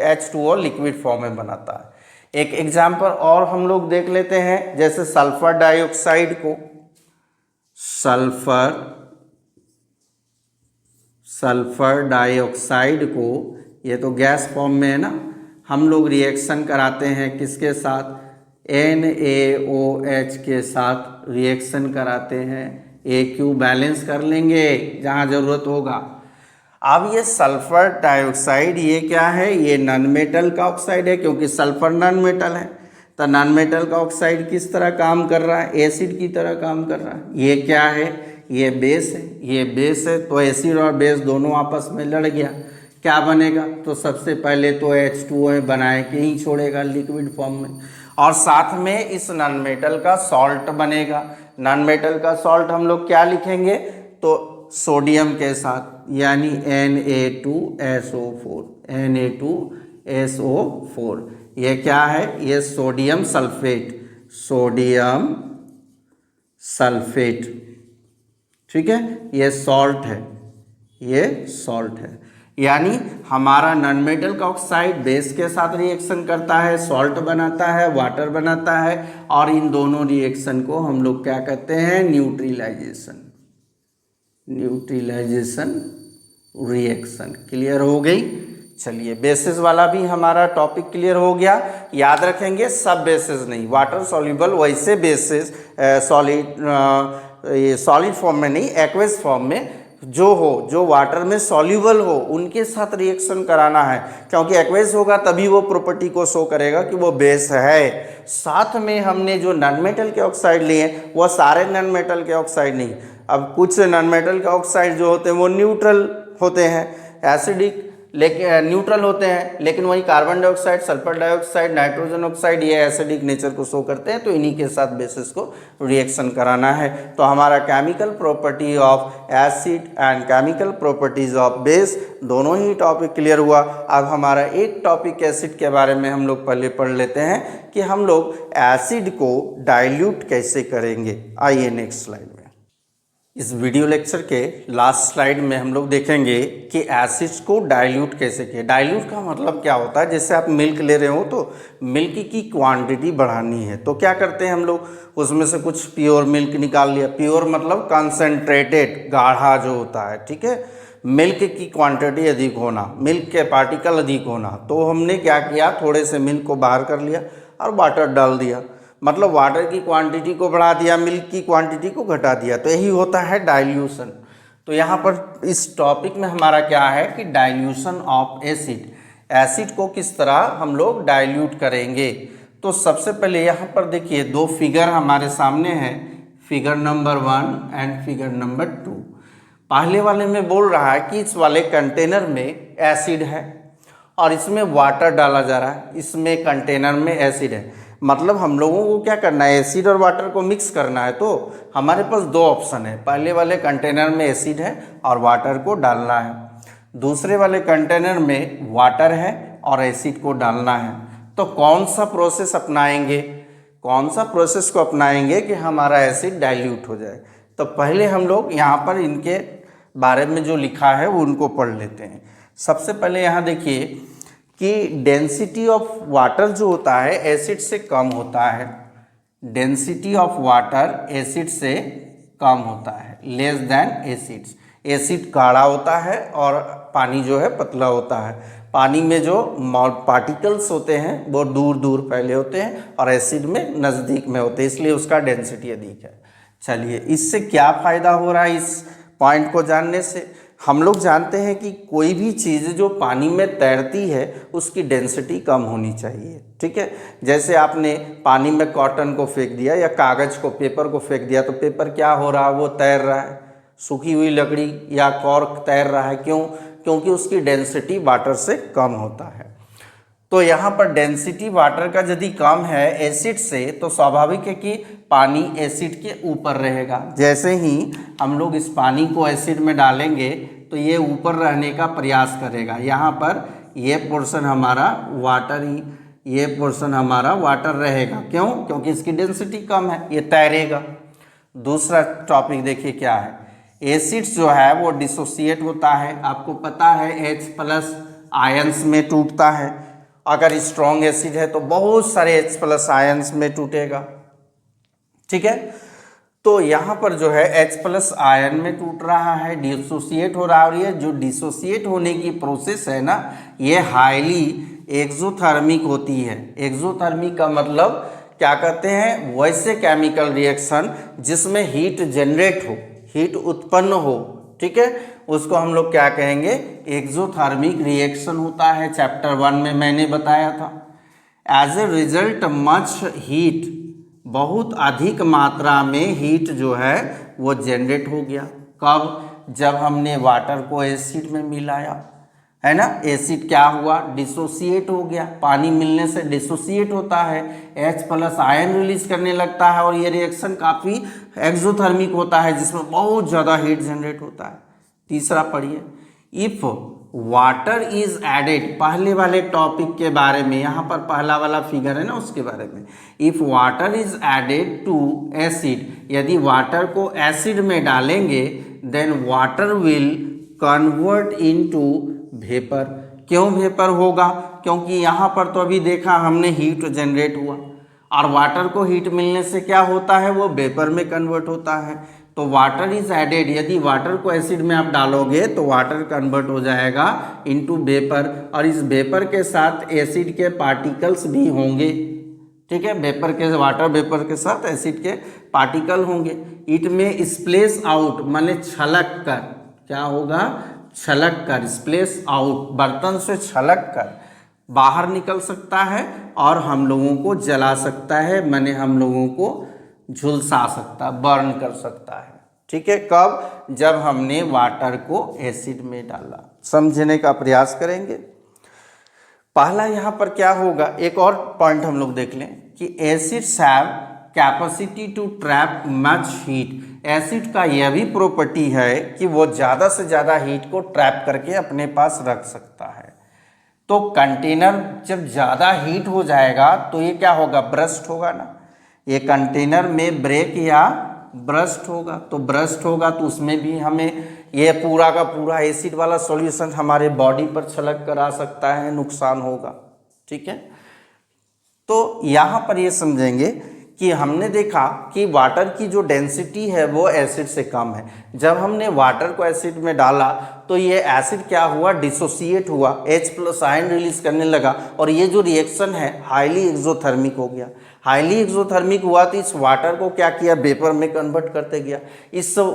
H2O liquid form में बनाता है। एक एग्जाम्पल और हम लोग देख लेते हैं, जैसे सल्फर डाइऑक्साइड को, सल्फर डाइऑक्साइड को, ये तो गैस फॉर्म में है ना, हम लोग रिएक्शन कराते हैं किसके साथ, NaOH के साथ रिएक्शन कराते हैं। AQ बैलेंस कर लेंगे जहाँ ज़रूरत होगा। अब ये सल्फर डाइऑक्साइड ये क्या है, ये नॉन मेटल का ऑक्साइड है, क्योंकि सल्फर नॉन मेटल है। तो नॉन मेटल का ऑक्साइड किस तरह काम कर रहा है, एसिड की तरह काम कर रहा है। ये क्या है, ये बेस है, ये बेस है, तो एसिड और बेस दोनों आपस में लड़ गया, क्या बनेगा, तो सबसे पहले तो H2O बनाए के ही छोड़ेगा लिक्विड फॉर्म में, और साथ में इस नॉन मेटल का सॉल्ट बनेगा। नॉन मेटल का सॉल्ट हम लोग क्या लिखेंगे, तो सोडियम के साथ, यानी Na2SO4, Na2SO4। ये क्या है, ये सोडियम सल्फेट, सोडियम सल्फेट, ठीक है, ये सॉल्ट है, ये सॉल्ट है। यानी हमारा नॉन मेटल का ऑक्साइड बेस के साथ रिएक्शन करता है, सॉल्ट बनाता है, वाटर बनाता है, और इन दोनों रिएक्शन को हम लोग क्या कहते हैं, न्यूट्रलाइजेशन, न्यूट्रलाइजेशन रिएक्शन। क्लियर हो गई। चलिए बेसिस वाला भी हमारा टॉपिक क्लियर हो गया। याद रखेंगे सब बेसिस नहीं, वाटर सॉल्युबल वैसे बेसिस सॉलिड फॉर्म में नहीं, एक्वस फॉर्म में जो हो, जो वाटर में सॉल्युबल हो, उनके साथ रिएक्शन कराना है, क्योंकि एक्वस होगा तभी वो प्रॉपर्टी को शो करेगा कि वो बेस है। साथ में हमने जो नॉन मेटल के ऑक्साइड लिए वो सारे नॉन मेटल के ऑक्साइड नहीं, अब कुछ नॉन मेटल के ऑक्साइड जो होते हैं वो न्यूट्रल होते हैं, एसिडिक लेकिन न्यूट्रल होते हैं, लेकिन वही carbon dioxide, sulphur dioxide, nitrogen oxide ये एसिडिक नेचर को शो करते हैं, तो इन्हीं के साथ बेसिस को रिएक्शन कराना है। तो हमारा chemical property of acid and chemical properties of base दोनों ही टॉपिक क्लियर हुआ। अब हमारा एक टॉपिक एसिड के बारे में हम लोग पहले पढ़ लेते हैं कि हम लोग एसिड को डाइल्यूट कैसे करेंगे। आइए नेक्स्ट स्लाइड में। इस वीडियो लेक्चर के लास्ट स्लाइड में हम लोग देखेंगे कि एसिड्स को डाइल्यूट कैसे किए। डाइल्यूट का मतलब क्या होता है, जैसे आप मिल्क ले रहे हो तो मिल्क की क्वांटिटी बढ़ानी है तो क्या करते हैं हम लोग, उसमें से कुछ प्योर मिल्क निकाल लिया। प्योर मतलब कंसनट्रेटेड, गाढ़ा जो होता है, ठीक है। मिल्क की क्वांटिटी अधिक होना, मिल्क के पार्टिकल अधिक होना, तो हमने क्या किया, थोड़े से मिल्क को बाहर कर लिया और वाटर डाल दिया, मतलब वाटर की क्वांटिटी को बढ़ा दिया, मिल्क की क्वांटिटी को घटा दिया, तो यही होता है डाइल्यूशन। तो यहाँ पर इस टॉपिक में हमारा क्या है कि डाइल्यूशन ऑफ एसिड, एसिड को किस तरह हम लोग डाइल्यूट करेंगे। तो सबसे पहले यहाँ पर देखिए दो फिगर हमारे सामने है, figure number 1 and figure number 2। पहले वाले में बोल रहा है कि इस वाले कंटेनर में एसिड है और इसमें वाटर डाला जा रहा है, इसमें कंटेनर में एसिड है, मतलब हम लोगों को क्या करना है, एसिड और वाटर को मिक्स करना है। तो हमारे पास दो ऑप्शन है, पहले वाले कंटेनर में एसिड है और वाटर को डालना है, दूसरे वाले कंटेनर में वाटर है और एसिड को डालना है। तो कौन सा प्रोसेस अपनाएंगे, कौन सा प्रोसेस को अपनाएंगे कि हमारा एसिड डाइल्यूट हो जाए। तो पहले हम लोग यहाँ पर इनके बारे में जो लिखा है वो उनको पढ़ लेते हैं। सबसे पहले यहाँ देखिए कि डेंसिटी ऑफ वाटर जो होता है एसिड से कम होता है, डेंसिटी ऑफ वाटर एसिड से कम होता है, लेस देन एसिड्स। एसिड गाढ़ा होता है और पानी जो है पतला होता है। पानी में जो पार्टिकल्स होते हैं वो दूर दूर फैले होते हैं और एसिड में नज़दीक में होते हैं, इसलिए उसका डेंसिटी अधिक है। चलिए इससे क्या फ़ायदा हो रहा है, इस पॉइंट को जानने से हम लोग जानते हैं कि कोई भी चीज़ जो पानी में तैरती है उसकी डेंसिटी कम होनी चाहिए, ठीक है। जैसे आपने पानी में कॉटन को फेंक दिया या कागज़ को, पेपर को फेंक दिया, तो पेपर क्या हो रहा है, वो तैर रहा है। सूखी हुई लकड़ी या कॉर्क तैर रहा है, क्यों, क्योंकि उसकी डेंसिटी वाटर से कम होता है। तो यहाँ पर डेंसिटी वाटर का यदि कम है एसिड से, तो स्वाभाविक है कि पानी एसिड के ऊपर रहेगा। जैसे ही हम लोग इस पानी को एसिड में डालेंगे तो ये ऊपर रहने का प्रयास करेगा। यहाँ पर ये पोर्शन हमारा वाटर ही, ये पोर्शन हमारा वाटर रहेगा, क्यों, क्योंकि इसकी डेंसिटी कम है, ये तैरेगा। दूसरा टॉपिक देखिए क्या है, एसिड्स जो है वो डिसोसिएट होता है। आपको पता है H+ आयंस में टूटता है। अगर स्ट्रॉन्ग एसिड है तो बहुत सारे H+ आयंस में टूटेगा, ठीक है। तो यहाँ पर जो है H+ आयन में टूट रहा है, डिसोसिएट हो रहा है, और ये जो डिसोसिएट होने की प्रोसेस है ना, ये हाईली एक्सोथर्मिक होती है। एक्सोथर्मिक का मतलब क्या कहते हैं, वैसे केमिकल रिएक्शन जिसमें हीट जनरेट हो, हीट उत्पन्न हो, ठीक है, उसको हम लोग क्या कहेंगे, एक्सोथर्मिक रिएक्शन होता है। चैप्टर 1 में मैंने बताया था। As a result much heat, बहुत अधिक मात्रा में हीट जो है वो जनरेट हो गया। कब, जब हमने वाटर को एसिड में मिलाया, है ना। एसिड क्या हुआ, डिसोसिएट हो गया, पानी मिलने से डिसोसिएट होता है, H+ आयन रिलीज करने लगता है, और ये रिएक्शन काफ़ी एक्सोथर्मिक होता है जिसमें बहुत ज़्यादा हीट जनरेट होता है। तीसरा पढ़िए, इफ वाटर इज एडेड, पहले वाले टॉपिक के बारे में, यहाँ पर पहला वाला फिगर है ना उसके बारे में। If water is added to acid, यदि वाटर को एसिड में डालेंगे, then water will convert into vapour. क्यों वेपर होगा, क्योंकि यहाँ पर तो अभी देखा हमने हीट जनरेट हुआ, और वाटर को हीट मिलने से क्या होता है, वो वेपर में कन्वर्ट होता है। तो वाटर इज एडेड, यदि वाटर को एसिड में आप डालोगे तो वाटर कन्वर्ट हो जाएगा इनटू वेपर, और इस वेपर के साथ एसिड के पार्टिकल्स भी होंगे, ठीक है। वेपर के, वाटर वेपर के साथ एसिड के पार्टिकल होंगे। इट में स्प्लेश आउट, माने छलक कर, क्या होगा, छलक कर, स्प्लेश आउट, बर्तन से छलक कर बाहर निकल सकता है और हम लोगों को जला सकता है, माने हम लोगों को झुलसा सकता, बर्न कर सकता है, ठीक है। कब, जब हमने वाटर को एसिड में डाला। समझने का प्रयास करेंगे। पहला यहाँ पर क्या होगा, एक और पॉइंट हम लोग देख लें कि acids have capacity to trap much heat. Acid का यह भी प्रॉपर्टी है कि वो ज़्यादा से ज़्यादा हीट को ट्रैप करके अपने पास रख सकता है। तो कंटेनर जब ज़्यादा हीट हो जाएगा तो ये क्या होगा, ब्रस्ट होगा ना, ये कंटेनर में ब्रेक या ब्रस्ट होगा। तो ब्रस्ट होगा तो उसमें भी हमें ये पूरा का पूरा एसिड वाला सॉल्यूशन हमारे बॉडी पर छलक कर आ सकता है, नुकसान होगा। ठीक है, तो यहाँ पर ये समझेंगे कि हमने देखा कि वाटर की जो डेंसिटी है वो एसिड से कम है। जब हमने वाटर को एसिड में डाला तो ये एसिड क्या हुआ, डिसोसिएट हुआ, H+ आयन रिलीज करने लगा और ये जो रिएक्शन है हाईली एक्सोथर्मिक हो गया। हाईली एक्सोथर्मिक हुआ तो इस वाटर को क्या किया, वेपर में कन्वर्ट करते गया।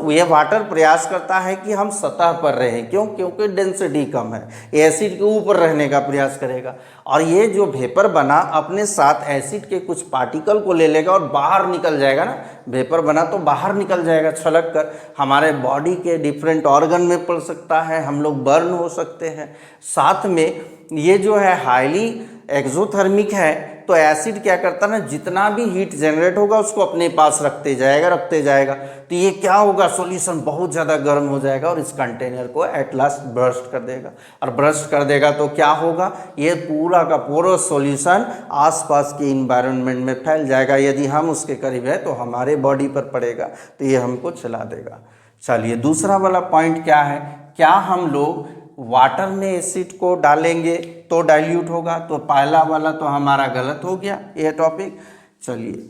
ये वाटर प्रयास करता है कि हम सतह पर रहें, क्यों, क्योंकि डेंसिटी कम है, एसिड के ऊपर रहने का प्रयास करेगा। और ये जो वेपर बना अपने साथ एसिड के कुछ पार्टिकल को ले लेगा और बाहर निकल जाएगा ना, वेपर बना तो बाहर निकल जाएगा छलक कर, हमारे बॉडी के डिफरेंट ऑर्गन में पड़ सकता है, हम लोग बर्न हो सकते हैं। साथ में ये जो है हाईली एक्सोथर्मिक है तो एसिड क्या करता है ना, जितना भी हीट जनरेट होगा उसको अपने पास रखते जाएगा। तो ये क्या होगा, सॉल्यूशन बहुत ज़्यादा गर्म हो जाएगा और इस कंटेनर को एट लास्ट बर्स्ट कर देगा। और बर्स्ट कर देगा तो क्या होगा, ये पूरा का पूरा सॉल्यूशन आसपास के इन्वायरमेंट में फैल जाएगा। यदि हम उसके करीब है तो हमारे बॉडी पर पड़ेगा तो ये हमको चला देगा। चलिए दूसरा वाला पॉइंट क्या है, क्या हम लोग वाटर में एसिड को डालेंगे तो डाइल्यूट होगा, तो पहला वाला तो हमारा गलत हो गया ये टॉपिक। चलिए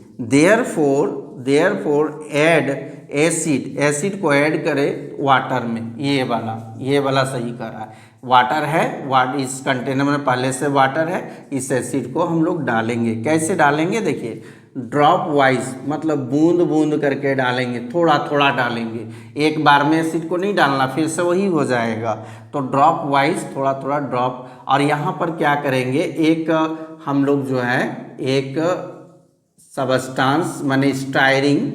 देयरफॉर ऐड एसिड को ऐड करें वाटर में, ये वाला सही कर रहा है। वाटर है, इस कंटेनर में पहले से वाटर है, इस एसिड को हम लोग डालेंगे। कैसे डालेंगे, देखिए ड्रॉप वाइज, मतलब बूंद बूंद करके डालेंगे, थोड़ा थोड़ा डालेंगे, एक बार में एसिड को नहीं डालना, फिर से वही हो जाएगा। तो ड्रॉप वाइज थोड़ा थोड़ा ड्रॉप। और यहाँ पर क्या करेंगे, एक हम लोग जो है एक सबस्टांस माने स्टायरिंग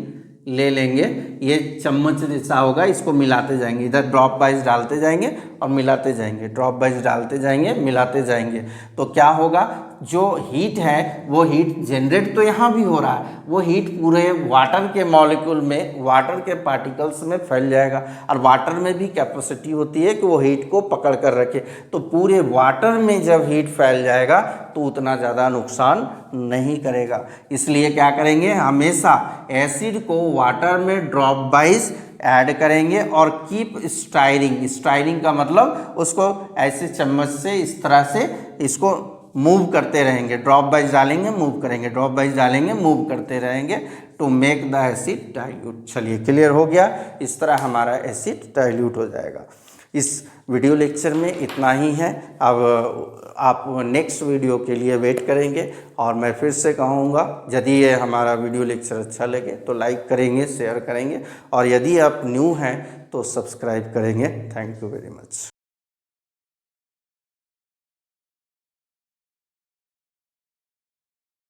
ले लेंगे, ये चम्मच जैसा होगा, इसको मिलाते जाएंगे, इधर ड्रॉप वाइज डालते जाएंगे और मिलाते जाएंगे, ड्रॉप वाइज डालते जाएंगे, मिलाते जाएंगे। तो क्या होगा, जो हीट है वो हीट जनरेट तो यहाँ भी हो रहा है, वो हीट पूरे वाटर के मॉलिक्यूल में, वाटर के पार्टिकल्स में फैल जाएगा। और वाटर में भी कैपेसिटी होती है कि वो हीट को पकड़ कर रखे। तो पूरे वाटर में जब हीट फैल जाएगा तो उतना ज़्यादा नुकसान नहीं करेगा। इसलिए क्या करेंगे, हमेशा एसिड को वाटर में ड्रॉप वाइज ऐड करेंगे और कीप स्टायरिंग का मतलब उसको ऐसे चम्मच से इस तरह से इसको मूव करते रहेंगे, ड्रॉप वाइज डालेंगे, मूव करेंगे, ड्रॉप वाइज डालेंगे, मूव करते रहेंगे to make the acid dilute. चलिए क्लियर हो गया, इस तरह हमारा एसिड डाइल्यूट हो जाएगा। इस वीडियो लेक्चर में इतना ही है। अब आप नेक्स्ट वीडियो के लिए वेट करेंगे और मैं फिर से कहूँगा, यदि ये हमारा वीडियो लेक्चर अच्छा लगे तो लाइक करेंगे, शेयर करेंगे और यदि आप न्यू हैं तो सब्सक्राइब करेंगे। Thank you very much.